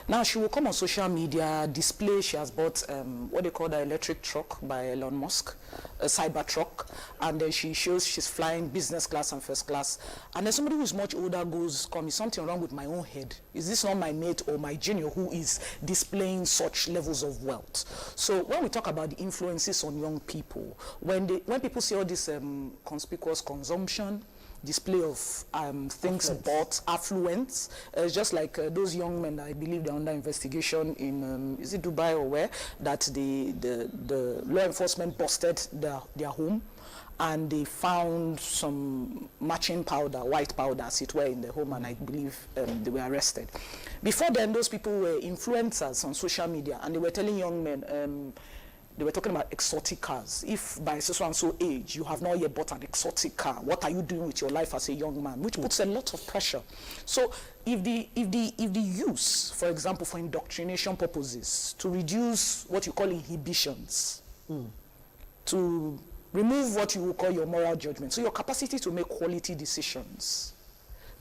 Now, she will come on social media, display she has bought what they call the electric truck by Elon Musk, a cyber truck, and then she shows she's flying business class and first class. And then somebody who's much older goes, is something wrong with my own head? Is this not my mate or my junior who is displaying such levels of wealth? So when we talk about the influences on young people, when people see all this conspicuous consumption, display of things bought, affluence. It's just like those young men, I believe they're under investigation in, is it Dubai or where, that the law enforcement busted their home, and they found some matching powder, white powder as it were, in the home, and I believe they were arrested. Before then, those people were influencers on social media, and they were telling young men, they were talking about exotic cars. If by so and so age you have not yet bought an exotic car, what are you doing with your life as a young man? Which puts a lot of pressure. So if the use, for example, for indoctrination purposes, to reduce what you call inhibitions, to remove what you will call your moral judgment, so your capacity to make quality decisions,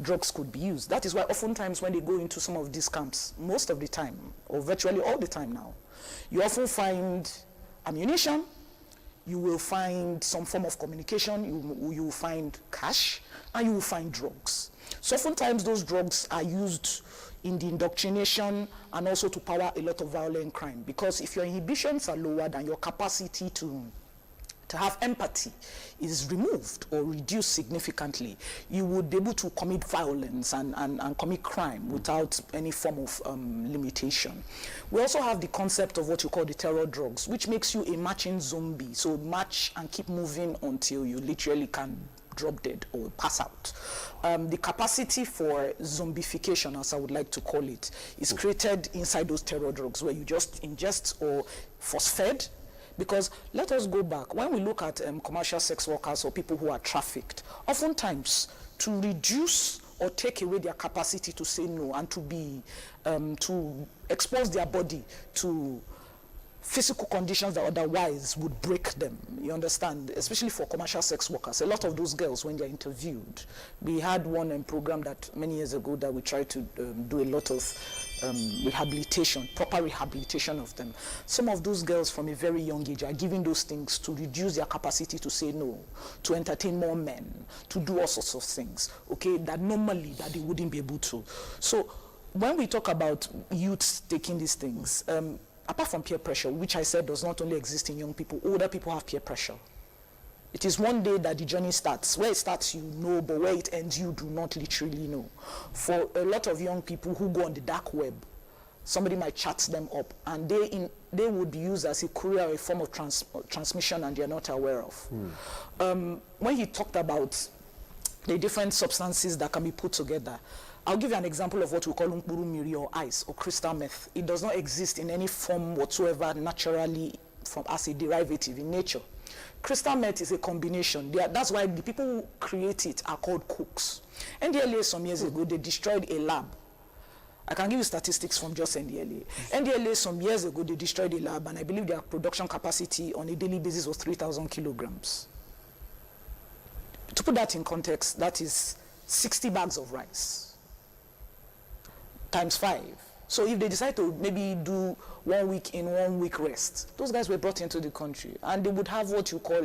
drugs could be used. That is why oftentimes when they go into some of these camps, most of the time, or virtually all the time now, you often find ammunition, you will find some form of communication, you will find cash, and you will find drugs. So oftentimes those drugs are used in the indoctrination and also to power a lot of violent crime, because if your inhibitions are lowered and your capacity to have empathy is removed or reduced significantly, you would be able to commit violence and commit crime without any form of limitation. We also have the concept of what you call the terror drugs, which makes you a marching zombie. So march and keep moving until you literally can drop dead or pass out. The capacity for zombification, as I would like to call it, is created inside those terror drugs, where you just ingest or force-fed. Because let us go back, when we look at commercial sex workers or people who are trafficked, oftentimes to reduce or take away their capacity to say no and to expose their body to physical conditions that otherwise would break them, you understand, especially for commercial sex workers. A lot of those girls, when they're interviewed, we had one program that many years ago that we tried to do a lot of rehabilitation, proper rehabilitation of them. Some of those girls from a very young age are given those things to reduce their capacity to say no, to entertain more men, to do all sorts of things, okay, that normally that they wouldn't be able to. So when we talk about youths taking these things, apart from peer pressure, which I said does not only exist in young people, older people have peer pressure. It is one day that the journey starts. Where it starts, you know, but where it ends, you do not literally know. For a lot of young people who go on the dark web, somebody might chat them up, and they would be used as a courier or a form of transmission, and they're not aware of. When he talked about the different substances that can be put together, I'll give you an example of what we call unkpuru miri, or ice, or crystal meth. It does not exist in any form whatsoever naturally as a derivative in nature. Crystal meth is a combination. That's why the people who create it are called cooks. NDLA some years ago, they destroyed a lab. I can give you statistics from just NDLA. NDLA some years ago, they destroyed a lab, and I believe their production capacity on a daily basis was 3,000 kilograms. To put that in context, that is 60 bags of rice times 5. So if they decide to maybe do 1 week in, 1 week rest, those guys were brought into the country, and they would have what you call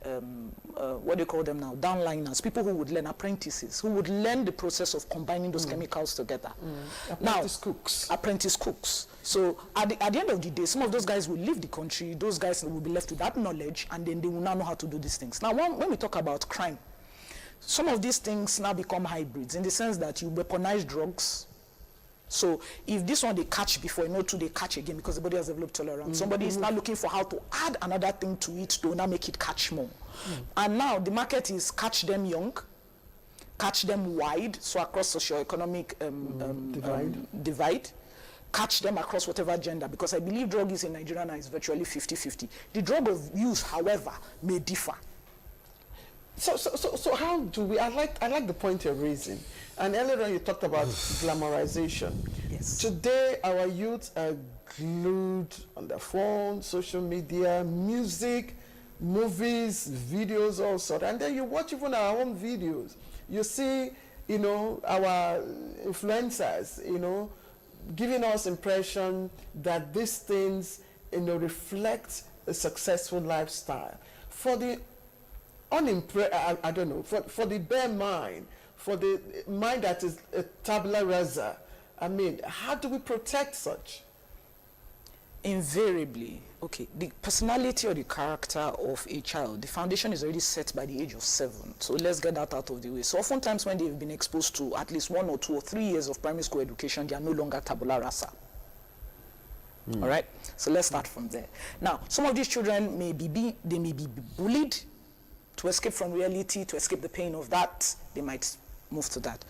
what do you call them now, downliners, people who would learn, apprentices, who would learn the process of combining those chemicals together. Apprentice cooks. So at the end of the day, some of those guys will leave the country, those guys will be left with that knowledge, and then they will now know how to do these things. Now, when we talk about crime, some of these things now become hybrids in the sense that you weaponize drugs. So if this one they catch before, they catch again because the body has developed tolerance. Somebody is now looking for how to add another thing to it to now make it catch more. And now the market is catch them young, catch them wide, so across socioeconomic divide, catch them across whatever gender, because I believe drug use in Nigeria now is virtually 50-50. The drug of use, however, may differ. So how do we, I like the point you're raising. And earlier on you talked about glamorization. Yes. Today our youth are glued on their phone, social media, music, movies, videos, all sorts. And then you watch even our own videos. You see, our influencers, giving us impression that these things, reflect a successful lifestyle. For the I don't know, for the bare mind, for the mind that is a tabula rasa, I mean, how do we protect such? Invariably, okay, the personality or the character of a child, the foundation is already set by the age of 7. So let's get that out of the way. So oftentimes when they've been exposed to at least 1 or 2 or 3 years of primary school education, they are no longer tabula rasa. All right, so let's start from there. Now, some of these children may be bullied to escape from reality, to escape the pain of that. They might move to that.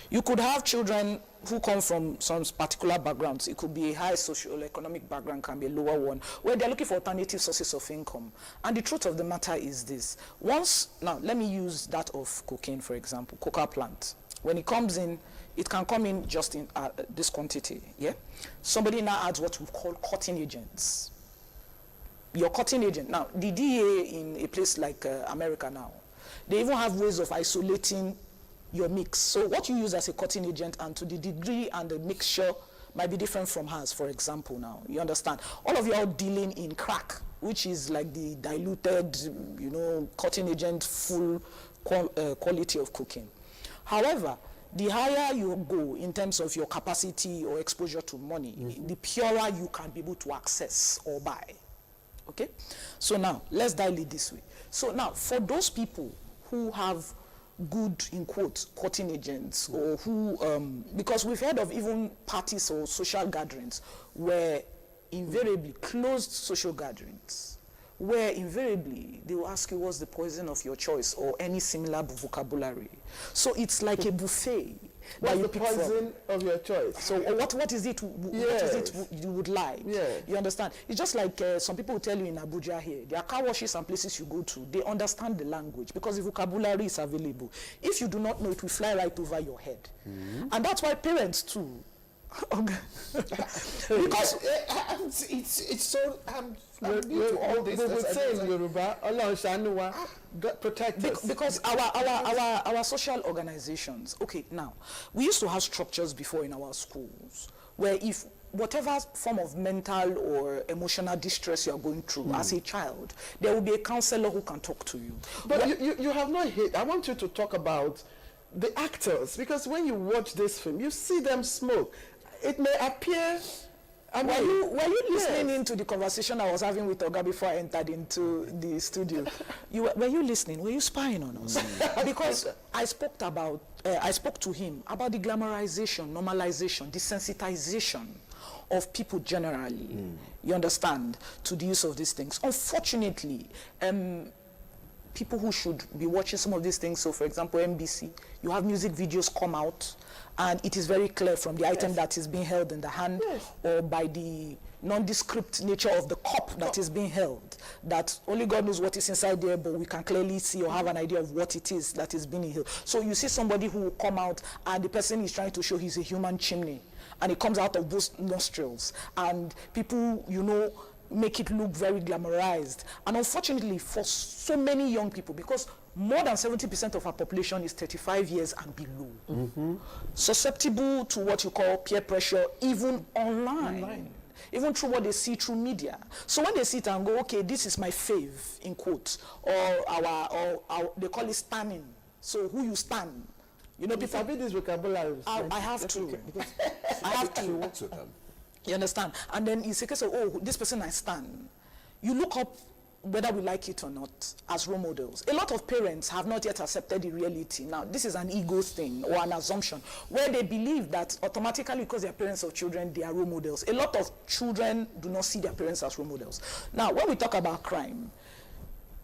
You could have children who come from some particular backgrounds. It could be a high socio-economic background, can be a lower one, where they're looking for alternative sources of income. And the truth of the matter is this. Now, let me use that of cocaine, for example, coca plant. When it comes in, it can come in just in this quantity, yeah? Somebody now adds what we call cutting agents. Your cutting agent. Now, the DEA in a place like America now, they even have ways of isolating your mix. So what you use as a cutting agent, and to the degree and the mixture might be different from hers, for example now. You understand? All of you are dealing in crack, which is like the diluted, cutting agent, full quality of cocaine. However, the higher you go in terms of your capacity or exposure to money, the purer you can be able to access or buy. Okay? So now, let's dial it this way. So now, for those people who have good, in quotes, cutting agents, or who, because we've heard of even parties or social gatherings where invariably closed social gatherings, where invariably they will ask you what's the poison of your choice or any similar vocabulary. So it's like a buffet. What's the poison of your choice? So what is it? What is it you would like? Yes. You understand? It's just like some people will tell you in Abuja here, there are car washes and places you go to, they understand the language because the vocabulary is available. If you do not know, it will fly right over your head. And that's why parents too, because it's so I'm new to all this. We would say in Yoruba, Allah Shanuwa, protect us. Because our social organizations, okay, now, we used to have structures before in our schools where if whatever form of mental or emotional distress you are going through as a child, there will be a counselor who can talk to you. But you have not hit, I want you to talk about the actors, because when you watch this film, you see them smoke. It may appear... Were you listening into the conversation I was having with Oga before I entered into the studio? Were you listening? Were you spying on us? Because I spoke to him about the glamorization, normalization, desensitization of people generally, you understand, to the use of these things. Unfortunately, people who should be watching some of these things, so for example, NBC, you have music videos come out, and it is very clear from the item that is being held in the hand or by the nondescript nature of the cup that is being held, that only God knows what is inside there, but we can clearly see or have an idea of what it is that is being held. So you see somebody who will come out and the person is trying to show he's a human chimney, and it comes out of those nostrils, and people, make it look very glamorized. And unfortunately for so many young people, because more than 70% of our population is 35 years and below, susceptible to what you call peer pressure, even online. even through what they see through media. So when they sit and go, okay, this is my fave, in quotes, or our they call it standing. So who you stand? You know, people. This vocabulary. I have to. I have to. Works with them. You understand? And then it's a case of, oh, this person I stand. You look up, whether we like it or not, as role models. A lot of parents have not yet accepted the reality. Now, this is an ego thing or an assumption where they believe that automatically, because they are parents of children, they are role models. A lot of children do not see their parents as role models. Now, when we talk about crime,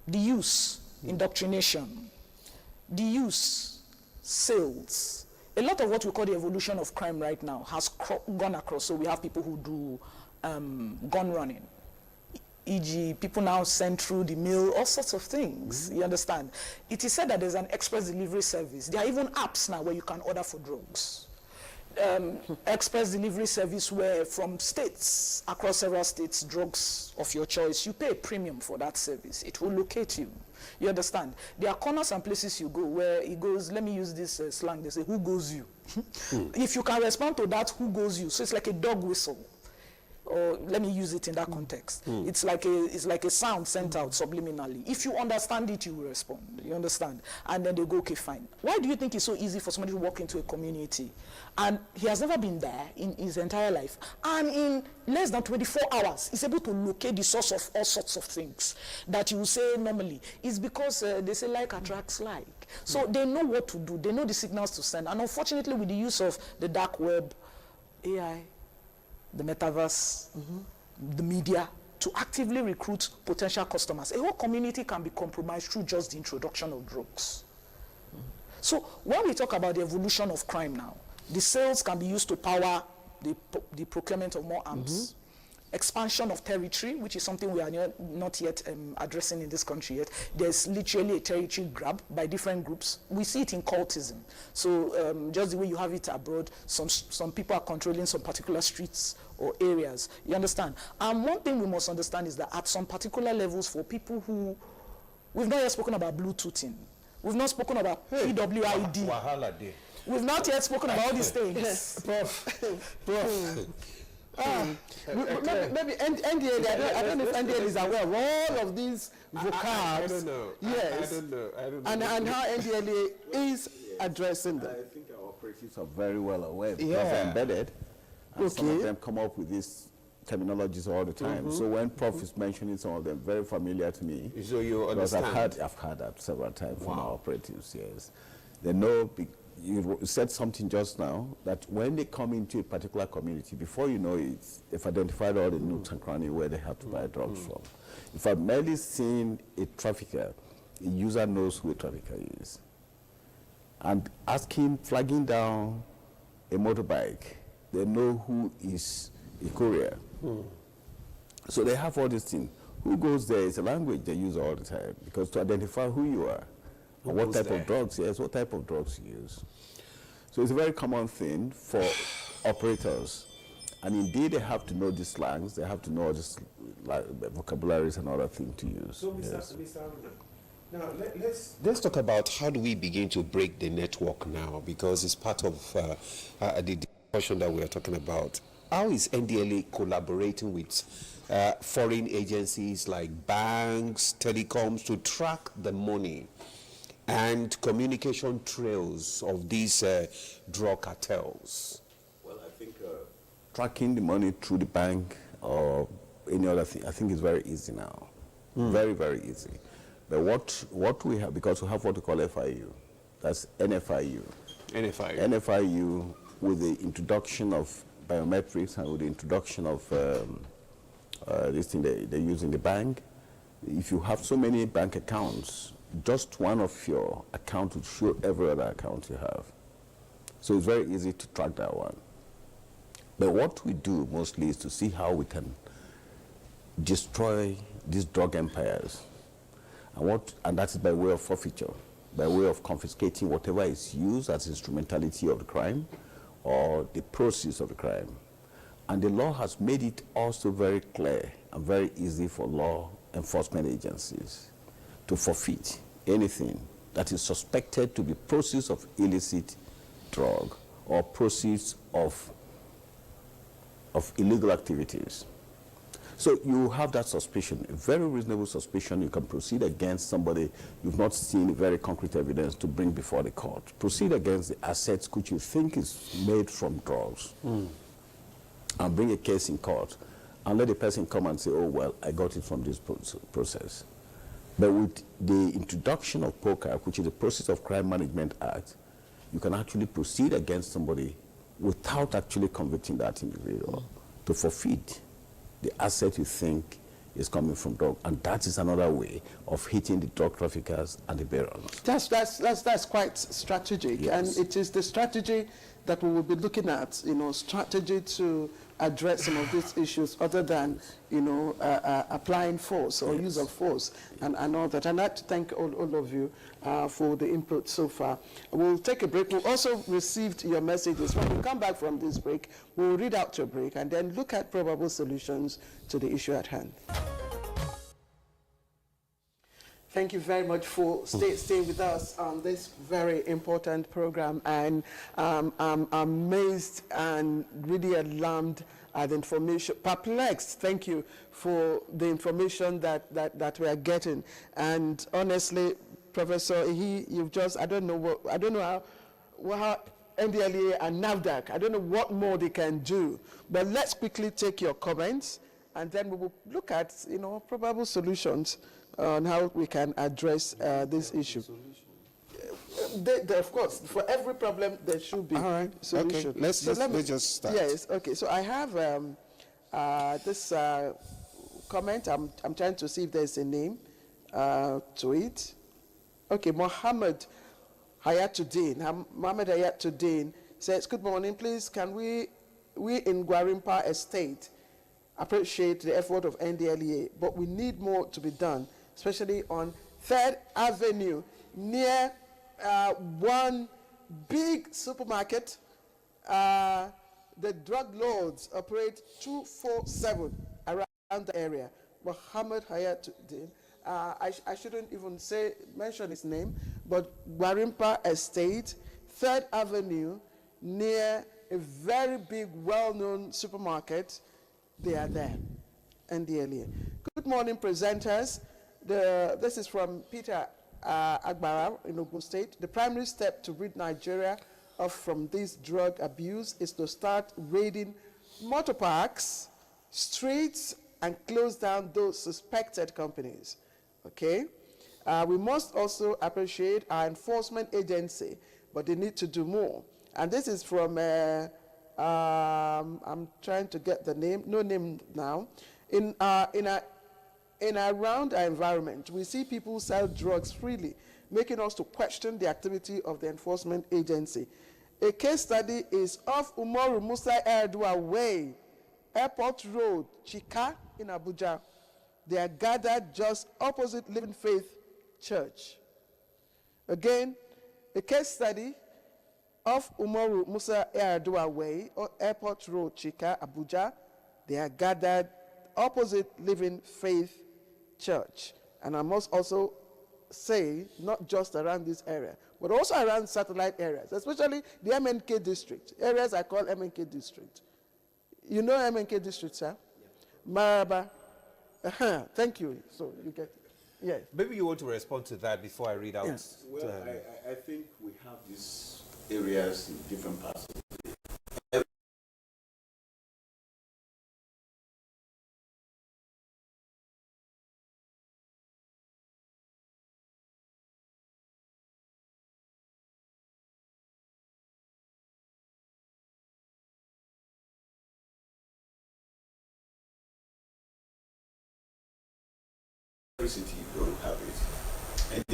the use, indoctrination, the use, sales, a lot of what we call the evolution of crime right now has gone across. So we have people who do gun running, e.g., people now send through the mail, all sorts of things, you understand? It is said that there's an express delivery service. There are even apps now where you can order for drugs. Express delivery service where from states, across several states, drugs of your choice, you pay a premium for that service. It will locate you. You understand? There are corners and places you go where it goes, let me use this slang, they say, who goes you? If you can respond to that, who goes you? So it's like a dog whistle. Or let me use it in that context. It's like a sound sent out subliminally. If you understand it, you will respond. You understand? And then they go, okay, fine. Why do you think it's so easy for somebody to walk into a community and he has never been there in his entire life, and in less than 24 hours he's able to locate the source of all sorts of things that you will say normally? It's because they say like attracts like. So they know what to do. They know the signals to send. And unfortunately, with the use of the dark web, AI, the metaverse, the media, to actively recruit potential customers. A whole community can be compromised through just the introduction of drugs. So when we talk about the evolution of crime now, the sales can be used to power the procurement of more arms. Expansion of territory, which is something we are not yet addressing in this country yet. There's literally a territory grab by different groups. We see it in cultism. So just the way you have it abroad, some people are controlling some particular streets or areas. You understand? And one thing we must understand is that at some particular levels, for people who, we've not yet spoken about Bluetoothing. We've not spoken about PWID. We've not yet spoken about all these things. Prof. Maybe NDA, I don't know if NDA is aware of all of these vocabs. I don't know. Yes. I don't know. And how NDLA is addressing them. I think our operatives are very well aware because they're embedded. And some of them come up with these terminologies all the time. So when Prof is mentioning some of them, very familiar to me. So you understand? I've heard that several times from our operatives, yes. They know. You said something just now, that when they come into a particular community, before you know it, they've identified all the nooks and crannies where they have to buy drugs from. If I've merely seen a trafficker, a user knows who a trafficker is. And flagging down a motorbike, they know who is a courier. So they have all these things. Who goes there is a language they use all the time, because to identify who you are, and what type of drugs, what type of drugs you use. So it's a very common thing for operators. And indeed, they have to know these slangs, they have to know this vocabularies and other things to use. So, Mr. Now, let's talk about how do we begin to break the network now, because it's part of the discussion that we are talking about. How is NDLA collaborating with foreign agencies like banks, telecoms to track the money and communication trails of these drug cartels? Well, I think tracking the money through the bank or any other thing, I think is very easy now. Very, very easy. But what we have, because we have what we call FIU, that's NFIU. NFIU, with the introduction of biometrics and with the introduction of this thing they use in the bank, if you have so many bank accounts, just one of your accounts will show every other account you have. So it's very easy to track that one. But what we do mostly is to see how we can destroy these drug empires. And that is by way of forfeiture, by way of confiscating whatever is used as instrumentality of the crime or the proceeds of the crime. And the law has made it also very clear and very easy for law enforcement agencies to forfeit anything that is suspected to be proceeds of illicit drug or proceeds of of illegal activities. So you have that suspicion, a very reasonable suspicion. You can proceed against somebody you've not seen very concrete evidence to bring before the court. Proceed against the assets which you think is made from drugs, and bring a case in court, and let the person come and say, oh, well, I got it from this process. But with the introduction of POCA, which is the Process of Crime Management Act, you can actually proceed against somebody without actually convicting that individual to forfeit the asset you think is coming from drug. And that is another way of hitting the drug traffickers and the barons. That's quite strategic. Yes. And it is the strategy that we will be looking at, strategy to address some of these issues other than, applying force or use of force and all that. And I'd like to thank all of you for the input so far. We'll take a break. We've also received your messages. When we come back from this break, we'll read out your break and then look at probable solutions to the issue at hand. Thank you very much for staying with us on this very important program. And I'm amazed and really alarmed at the information, perplexed. Thank you for the information that we are getting. And honestly, Professor, you've just, I don't know how NDLEA and NAFDAC, I don't know what more they can do. But let's quickly take your comments, and then we will look at, probable solutions on how we can address this issue. Of course, for every problem there should be a solution. Okay, let's just start. Yes, okay. So I have this comment. I'm trying to see if there's a name to it. Okay, Mohammed Hayatuddin says, good morning, please, can we in Gwarimpa Estate appreciate the effort of NDLEA, but we need more to be done, especially on 3rd Avenue, near one big supermarket. The drug lords operate 247 around the area. Muhammad Hayatuddin, I shouldn't even mention his name, but Gwarimpa Estate, 3rd Avenue, near a very big, well-known supermarket. They are there, NDLEA. Good morning, presenters. This is from Peter Agbara in Ogun State. The primary step to rid Nigeria from this drug abuse is to start raiding motor parks, streets, and close down those suspected companies. Okay? We must also appreciate our enforcement agency, but they need to do more. And this is from, I'm trying to get the name, no name now. In around our environment, we see people sell drugs freely, making us to question the activity of the enforcement agency. A case study is off Umaru Musa Erdua Way, Airport Road, Chika in Abuja. They are gathered just opposite Living Faith Church. Again, a case study of Umaru Musa Erdua Way, Airport Road, Chika, Abuja. They are gathered opposite Living Faith Church. And I must also say, not just around this area, but also around satellite areas, especially the MNK district, areas I call MNK district. You know MNK district, sir? Yeah. Maraba. Thank you. So you get it. Yes. Maybe you want to respond to that before I read out. Yes. Well, I think we have these areas in different parts of the city, you don't have it. And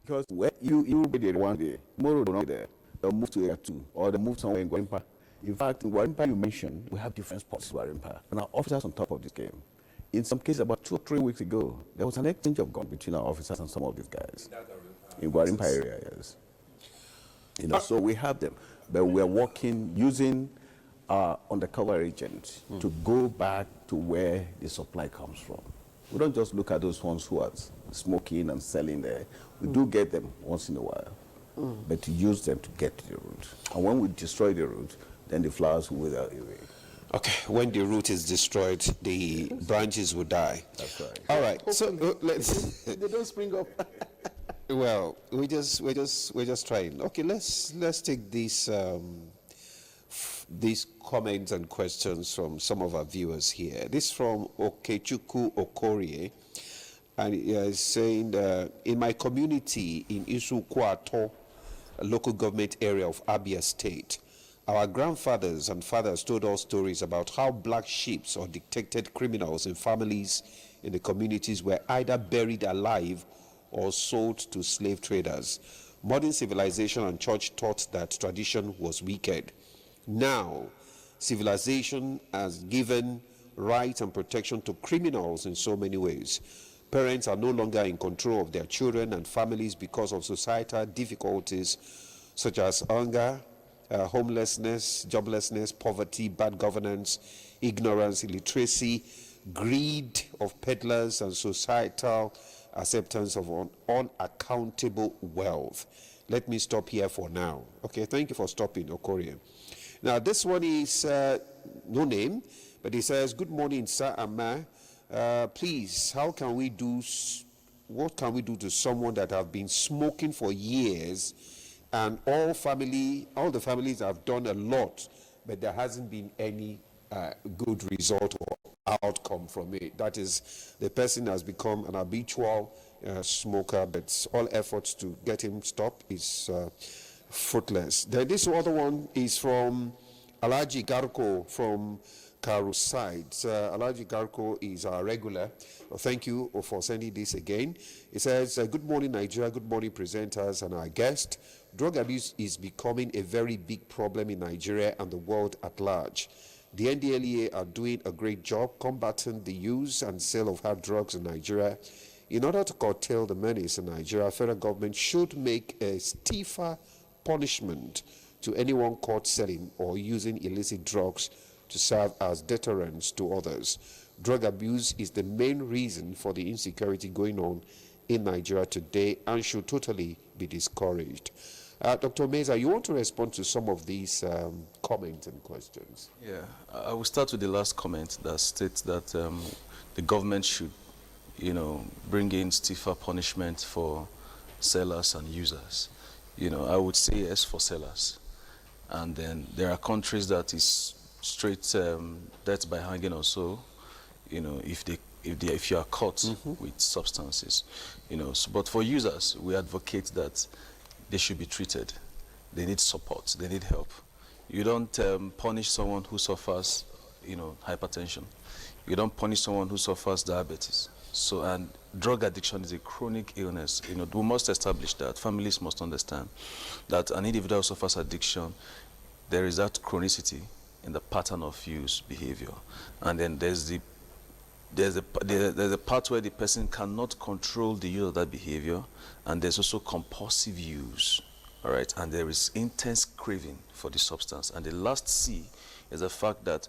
because when you be there one day, tomorrow they're not there. They'll move to area 2, or they'll move somewhere in Gwarimpa. In fact, in Gwarimpa you mentioned, we have different spots in Gwarimpa, and our officers on top of this game. In some cases, about 2 or 3 weeks ago, there was an exchange of guns between our officers and some of these guys. In Gwarimpa area, yes. So we have them. But we are working using undercover agents to go back to where the supply comes from. We don't just look at those ones who are smoking and selling there. We do get them once in a while, but to use them to get to the root. And when we destroy the root, then the flowers will wither away. Okay, when the root is destroyed, the branches will die. That's right. All right, so let's. They don't spring up. Well, we're just trying. Okay, let's take these comments and questions from some of our viewers here. This from Okechukwu Okorie, and he is saying, in my community in Isukwato, a local government area of Abia State, our grandfathers and fathers told us stories about how black sheep or detected criminals in families in the communities were either buried alive or sold to slave traders. Modern civilization and church taught that tradition was wicked. Now, civilization has given rights and protection to criminals in so many ways. Parents are no longer in control of their children and families because of societal difficulties such as hunger, homelessness, joblessness, poverty, bad governance, ignorance, illiteracy, greed of peddlers, and societal acceptance of unaccountable wealth. Let me stop here for now. Okay, thank you for stopping, Okorie. Now, this one is no name, but he says, good morning, sir and ma. Please, what can we do to someone that have been smoking for years, and all the families have done a lot, but there hasn't been any good result or outcome from it? That is, the person has become an habitual smoker, but all efforts to get him stopped is fruitless. Then this other one is from Alhaji Garko from Karu side. Alhaji Garko is our regular. Thank you for sending this again. It says, good morning, Nigeria. Good morning, presenters and our guest. Drug abuse is becoming a very big problem in Nigeria and the world at large. The NDLEA are doing a great job combating the use and sale of hard drugs in Nigeria. In order to curtail the menace in Nigeria, federal government should make a stiffer punishment to anyone caught selling or using illicit drugs to serve as deterrents to others. Drug abuse is the main reason for the insecurity going on in Nigeria today and should totally be discouraged. Dr. Meza, you want to respond to some of these comments and questions? Yeah, I will start with the last comment that states that the government should, bring in stiffer punishment for sellers and users. I would say yes for sellers. And then there are countries that is straight death by hanging or so, if you are caught with substances, but for users, we advocate that they should be treated. They need support. They need help. You don't punish someone who suffers, hypertension. You don't punish someone who suffers diabetes. So, and drug addiction is a chronic illness. We must establish that. Families must understand that an individual who suffers addiction, there is that chronicity in the pattern of use behavior, and then there's a part where the person cannot control the use of that behavior, and there's also compulsive use, all right, and there is intense craving for the substance. And the last C is the fact that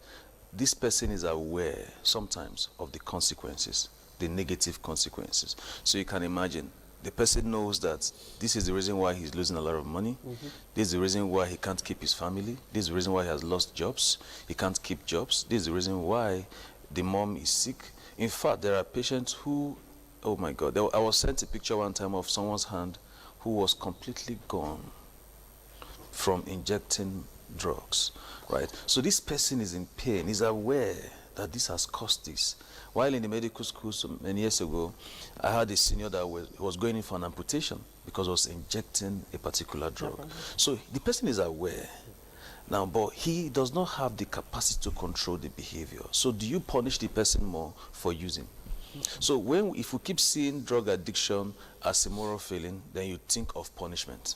this person is aware sometimes of the consequences, the negative consequences. So you can imagine the person knows that this is the reason why he's losing a lot of money. This is the reason why he can't keep his family. This is the reason why he has lost jobs. He can't keep jobs. This is the reason why the mom is sick. In fact, there are patients who, oh my God, I was sent a picture one time of someone's hand who was completely gone from injecting drugs, right? So this person is in pain, is aware that this has caused this. While in the medical school many years ago, I had a senior that was going in for an amputation because he was injecting a particular drug. So the person is aware. Now, but he does not have the capacity to control the behavior. So do you punish the person more for using? So if we keep seeing drug addiction as a moral failing, then you think of punishment.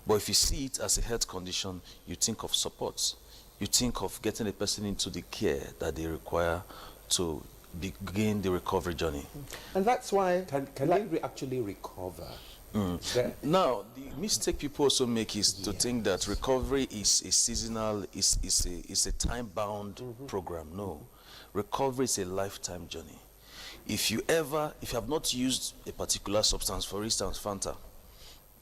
But if you see it as a health condition, you think of support. You think of getting a person into the care that they require to begin the recovery journey. And that's why... Can they actually recover? Now, the mistake people also make is to think that recovery is a seasonal, is a time-bound program. No, recovery is a lifetime journey. If you have not used a particular substance, for instance, Fanta,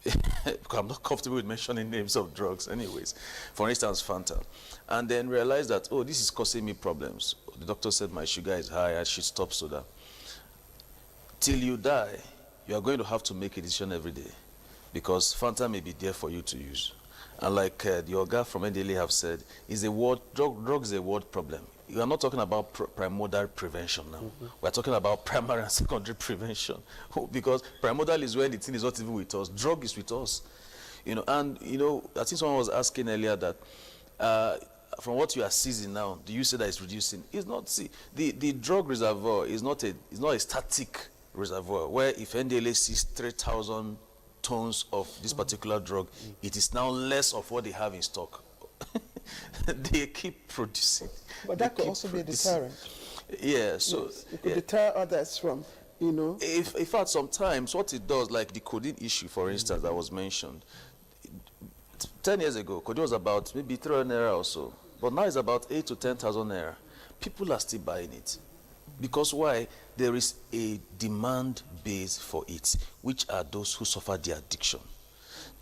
because I'm not comfortable with mentioning names of drugs anyways, for instance, Fanta, and then realize that, oh, this is causing me problems. The doctor said my sugar is high, I should stop soda. Till you die, you are going to have to make a decision every day, because Fanta may be there for you to use. And like the Oga from NDLA have said, drug is a world problem. You are not talking about primordial prevention now. We are talking about primary and secondary prevention. Because primordial is when the thing is not even with us. Drug is with us. And I think someone was asking earlier that from what you are seizing now, do you say that it's reducing? It's not. See, the drug reservoir is not a static reservoir where if NDLA sees 3,000 tons of this particular drug, it is now less of what they have in stock. They keep producing. But that could also be a deterrent. Yeah, so yes, it could deter others from, In fact, sometimes what it does, like the codeine issue, for instance, that was mentioned, 10 years ago, codeine was about maybe 300 naira or so, but now it's about 8 to 10,000 naira. People are still buying it. Because why? There is a demand base for it, which are those who suffer the addiction.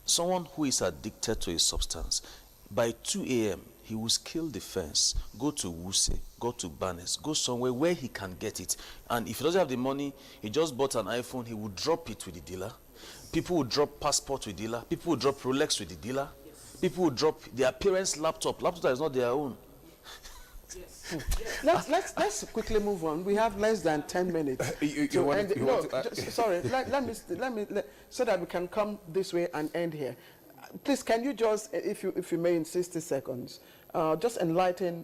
Someone who is addicted to a substance, by 2 a.m., he will scale the fence, go to Wuse, go to Barnes, go somewhere where he can get it. And if he doesn't have the money, he just bought an iPhone, he will drop it with the dealer. People will drop passport with the dealer. People will drop Rolex with the dealer. People will drop their parents' laptop. Laptop that is not their own. Let's quickly move on. We have less than 10 minutes. Sorry. Let me so that we can come this way and end here. Please, can you just, if you may, in 60 seconds, just enlighten,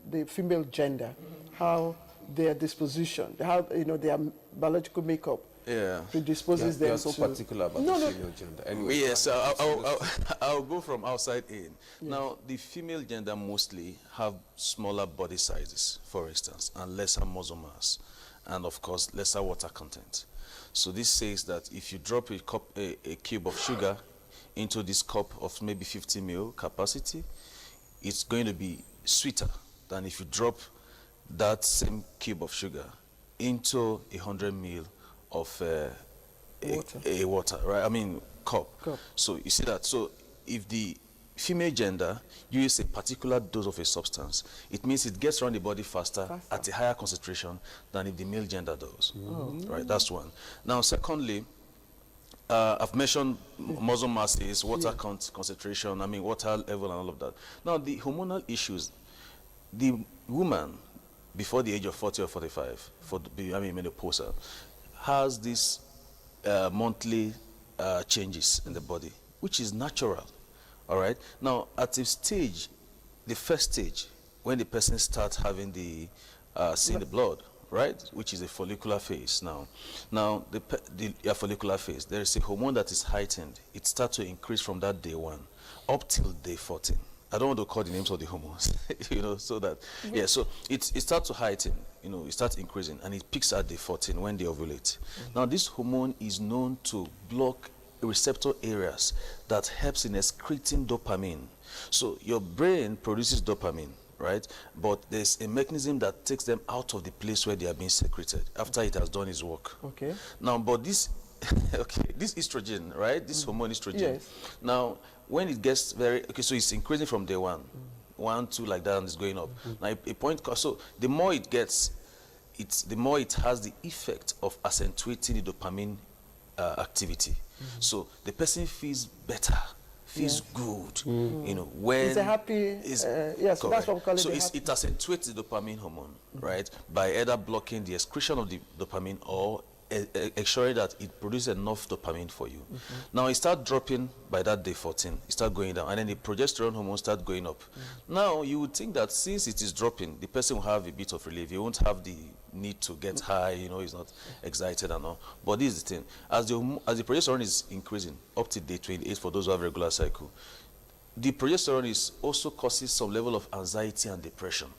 the female gender, how their disposition, how their biological makeup predisposes them to. You're so particular about the female gender. Anyway, yes, I'll go from outside in. Yes. Now, the female gender mostly have smaller body sizes, for instance, and lesser muscle mass, and of course, lesser water content. So this says that if you drop a cube of sugar into this cup of maybe 50 ml capacity, it's going to be sweeter than if you drop that same cube of sugar into 100 ml of water, right? I mean, cup. So you see that. So if the female gender uses a particular dose of a substance, it means it gets around the body faster at a higher concentration than if the male gender does. Right? That's one. Now, secondly, I've mentioned muscle masses, water concentration, water level and all of that. Now, the hormonal issues, the woman before the age of 40 or 45, menopausal, has these monthly changes in the body, which is natural, all right? Now, at a stage, the first stage, when the person starts having seeing the blood, right, which is a follicular phase now. Now, the follicular phase, there is a hormone that is heightened. It starts to increase from that day 1 up till day 14. I don't want to call the names of the hormones, so that, so it starts to heighten, it starts increasing, and it peaks at day 14 when they ovulate. Now, this hormone is known to block receptor areas that helps in excreting dopamine. So your brain produces dopamine, right? But there's a mechanism that takes them out of the place where they are being secreted after it has done its work. Okay. Now, but this estrogen, right? This hormone estrogen. Yes. Now, when it gets so it's increasing from day 1, 1, 2, like that, and it's going up. Now, a point, so the more it gets, the more it has the effect of accentuating the dopamine activity. So the person feels better, feels good, when it's a happy, yes, so that's what we call it. So it accentuates the dopamine hormone, right, by either blocking the excretion of the dopamine or ensuring that it produces enough dopamine for you. Now, it starts dropping by that day 14, it starts going down, and then the progesterone hormone starts going up. Now, you would think that since it is dropping, the person will have a bit of relief. He won't have the need to get high, he's not excited and all. But this is the thing, as the progesterone is increasing up to day 28 for those who have regular cycle, the progesterone is also causes some level of anxiety and depression,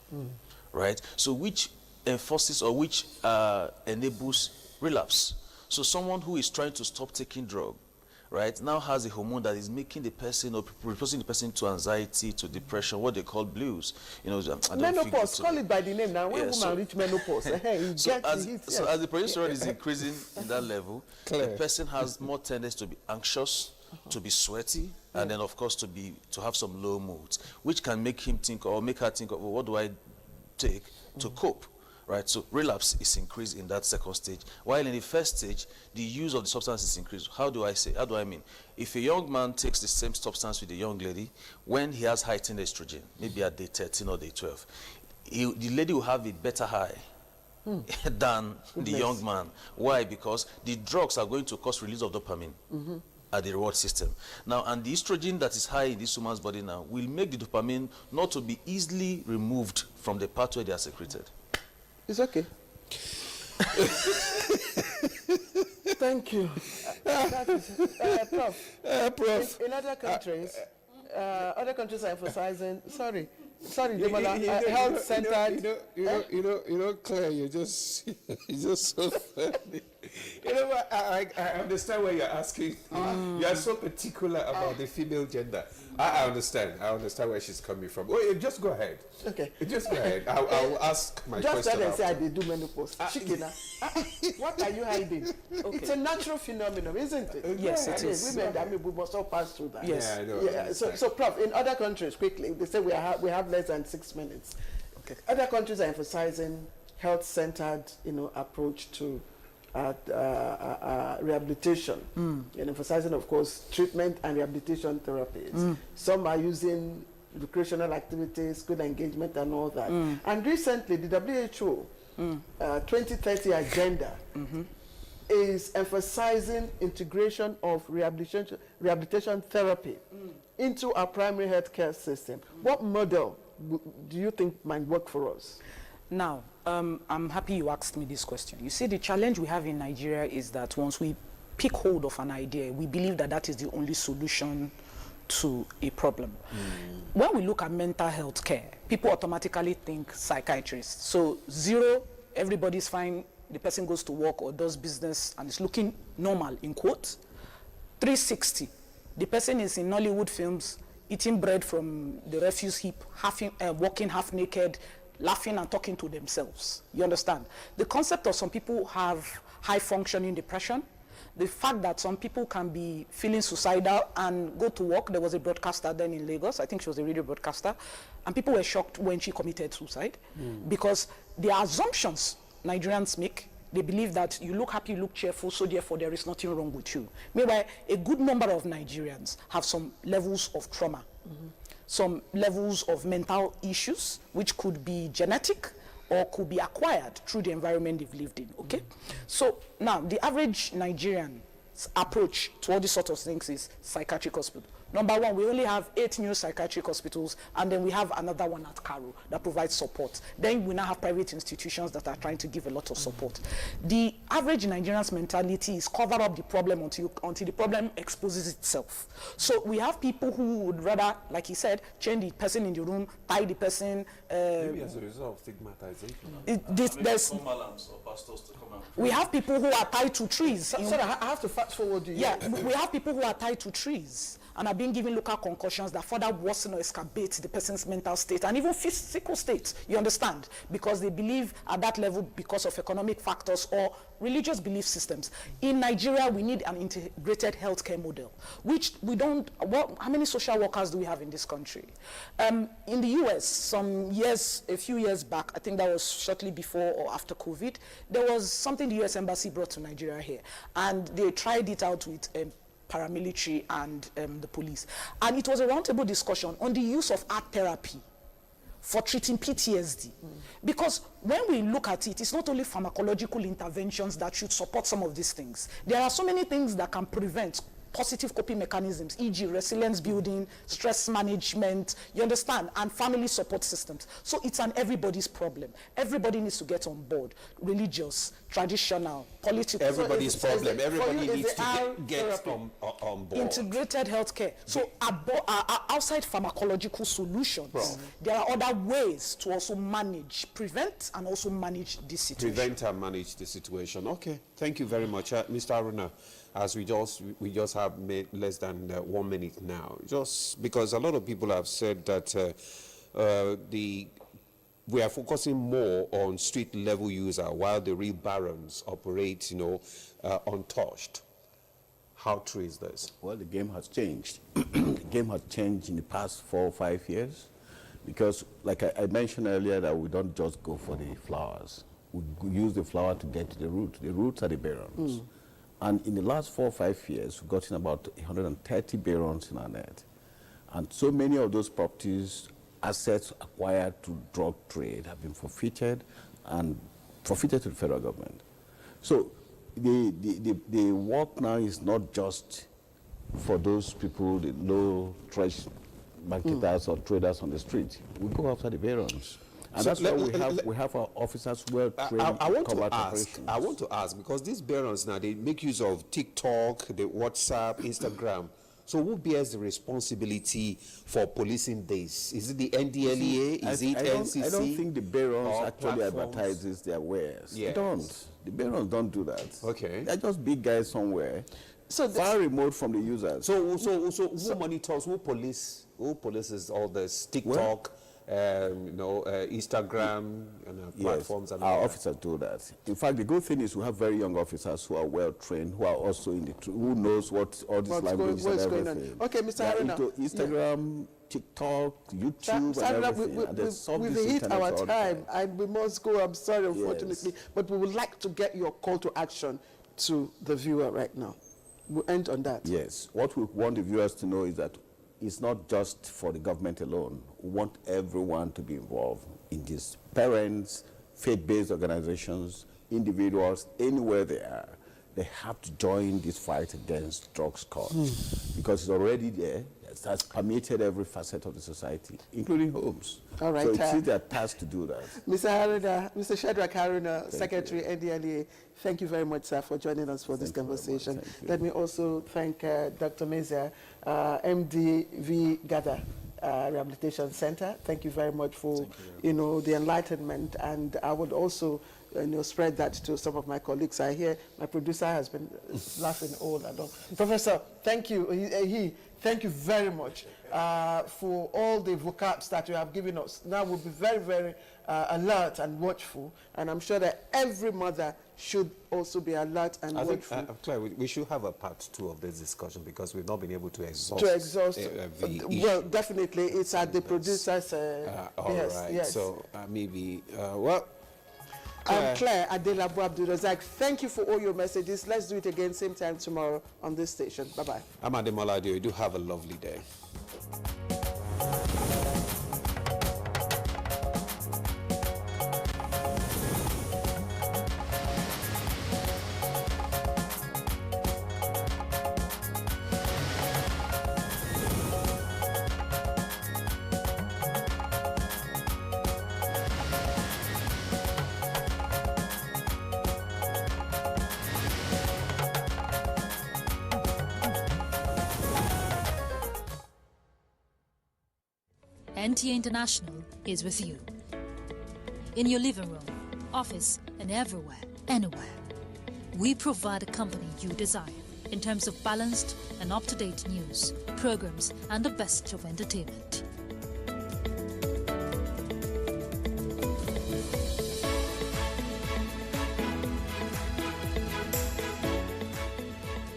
right? So which enforces or which enables relapse. So someone who is trying to stop taking drug, right, now has a hormone that is making the person or predisposing the person to anxiety, to depression, what they call blues. You know, I don't feel Menopause, good call it by the name now. When Yeah, woman reach menopause, so as the progesterone is increasing in that level, the person has more tendency to be anxious, to be sweaty, and then of course to have some low moods, which can make him think or make her think of, well, what do I take to cope? Right, so relapse is increased in that second stage, while in the first stage, the use of the substance is increased. How do I mean? If a young man takes the same substance with a young lady, when he has heightened estrogen, maybe at day 13 or day 12, the lady will have a better high than the young man. Why? Because the drugs are going to cause release of dopamine at the reward system. Now, and the estrogen that is high in this woman's body now will make the dopamine not to be easily removed from the part where they are secreted. It's okay. Thank you. Prof. In other countries are emphasizing. Sorry, Demola. Health centered. Claire, you're just so funny. You know what? I understand what you're asking. You are so particular about the female gender. I understand. I understand where she's coming from. Oh, just go ahead. Okay. Just go ahead. I'll ask my question. Just tell them say I did do menopause. What are you hiding? Okay. It's a natural phenomenon, isn't it? Yes, it is. Women, we must all pass through that. Yes. Yeah, I know. Yeah. So, Prof, in other countries, quickly, they say we have less than 6 minutes. Okay. Other countries are emphasizing health-centered, approach to rehabilitation, and emphasizing, of course, treatment and rehabilitation therapies. Some are using recreational activities, good engagement, and all that. And recently, the WHO 2030 agenda is emphasizing integration of rehabilitation therapy into our primary healthcare system. What model do you think might work for us? Now, I'm happy you asked me this question. You see, the challenge we have in Nigeria is that once we pick hold of an idea, we believe that that is the only solution to a problem. When we look at mental health care, people automatically think psychiatrists. So 0, everybody's fine, the person goes to work or does business and is looking normal, in quotes. 360, the person is in Nollywood films, eating bread from the refuse heap, walking half naked, laughing and talking to themselves. You understand? The concept of some people have high functioning depression, the fact that some people can be feeling suicidal and go to work. There was a broadcaster then in Lagos, I think she was a radio broadcaster, and people were shocked when she committed suicide because the assumptions Nigerians make, they believe that you look happy, you look cheerful, so therefore there is nothing wrong with you. Meanwhile, a good number of Nigerians have some levels of trauma, some levels of mental issues, which could be genetic or could be acquired through the environment they've lived in, okay? So now, the average Nigerian's approach to all these sort of things is psychiatric hospital. Number one, we only have 8 new psychiatric hospitals, and then we have another one at Karo that provides support. Then we now have private institutions that are trying to give a lot of support. The average Nigerian's mentality is cover up the problem until the problem exposes itself. So we have people who would rather, like he said, chain the person in the room, tie the person. Maybe as a result of stigmatization. We have people who are tied to trees. Sorry, I have to fast forward you. Yeah, we have people who are tied to trees and are being given local concussions that further worsen or exacerbate the person's mental state and even physical state, you understand? Because they believe at that level because of economic factors or religious belief systems. In Nigeria, we need an integrated healthcare model, which we don't. Well, how many social workers do we have in this country? In the US, a few years back, I think that was shortly before or after COVID, there was something the US Embassy brought to Nigeria here, and they tried it out with paramilitary and the police. And it was a roundtable discussion on the use of art therapy for treating PTSD. Because when we look at it, it's not only pharmacological interventions that should support some of these things. There are so many things that can prevent positive coping mechanisms, e.g. resilience building, stress management, you understand, and family support systems. So it's an everybody's problem. Everybody needs to get on board, religious, traditional, political. Everybody's problem. Everybody needs to get therapy, on board. integrated healthcare. So outside pharmacological solutions, there are other ways to also manage, prevent, and also manage this situation. Prevent and manage the situation. Okay, thank you very much, Mr. Aruna. As we just have made less than 1 minute now, just because a lot of people have said that we are focusing more on street level user while the real barons operate, untouched. How true is this? Well, the game has changed. The game has changed in the past 4 or 5 years, because like I mentioned earlier, that we don't just go for the flowers. We use the flower to get to the root. The roots are the barons. And in the last 4 or 5 years, we've gotten about 130 barons in our net. And so many of those properties, assets acquired to drug trade, have been forfeited and forfeited to the federal government. So the work now is not just for those people, the low trash marketers or traders on the street. We go after the barons. And so that's why we have our officers well trained. I want to ask, because these barons now, they make use of TikTok, the WhatsApp, Instagram. So who bears the responsibility for policing this? Is it the NDLEA? Is it NCC? I don't think the barons actually advertises their wares. Yes. They don't. The barons don't do that. Okay. They're just big guys somewhere, so far remote from the users. So who monitors, who polices all this TikTok, Instagram, and platforms? Yes, our officers do that. In fact, the good thing is we have very young officers who are well trained, who are also in the who knows what all these languages and everything. Okay, Mr. Haruna. Into Instagram, TikTok, YouTube, and everything. We've hit our time, and we must go. I'm sorry, unfortunately, but we would like to get your call to action to the viewer right now. We'll end on that. Yes. What we want the viewers to know is that it's not just for the government alone. We want everyone to be involved in this. Parents, faith-based organizations, individuals, anywhere they are, they have to join this fight against drugs cause, because it's already there. It has permeated every facet of the society, including homes. All right. So it's their task to do that. Mr. Haruna, Mr. Shadrach Haruna, Secretary, NDLEA, thank you very much, sir, for joining us for this conversation. Let me also thank Dr. Mezia, MDV Gada Rehabilitation Center. Thank you very much for the enlightenment, and I would also spread that to some of my colleagues. I hear my producer has been laughing all along. Professor, thank you. Thank you very much for all the vocabs that you have given us. Now we'll be very, very alert and watchful, and I'm sure that every mother should also be alert and watchful. Claire, we should have a part 2 of this discussion, because we've not been able to exhaust. Well, definitely, it's at the producer's. All right. Yes. So maybe I'm Claire Adelabu Abdulrazak. Thank you for all your messages. Let's do it again, same time tomorrow on this station. Bye-bye. I'm Ademola Adio. You do have a lovely day. NTA International is with you. In your living room, office, and everywhere, anywhere. We provide a company you desire in terms of balanced and up-to-date news, programs, and the best of entertainment.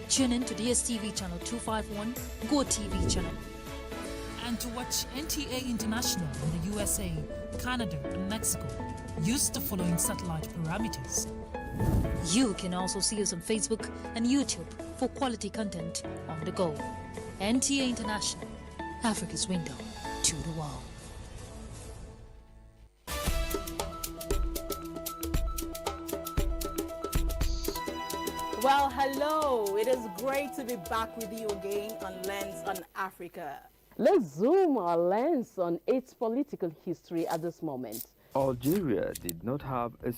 Tune in to DSTV channel 251, GoTV channel. And to watch NTA International in the USA, Canada, and Mexico, use the following satellite parameters. You can also see us on Facebook and YouTube for quality content on the go. NTA International, Africa's window to the world. Well, hello. It is great to be back with you again on Lens on Africa. Let's zoom our lens on its political history at this moment. Algeria did not have a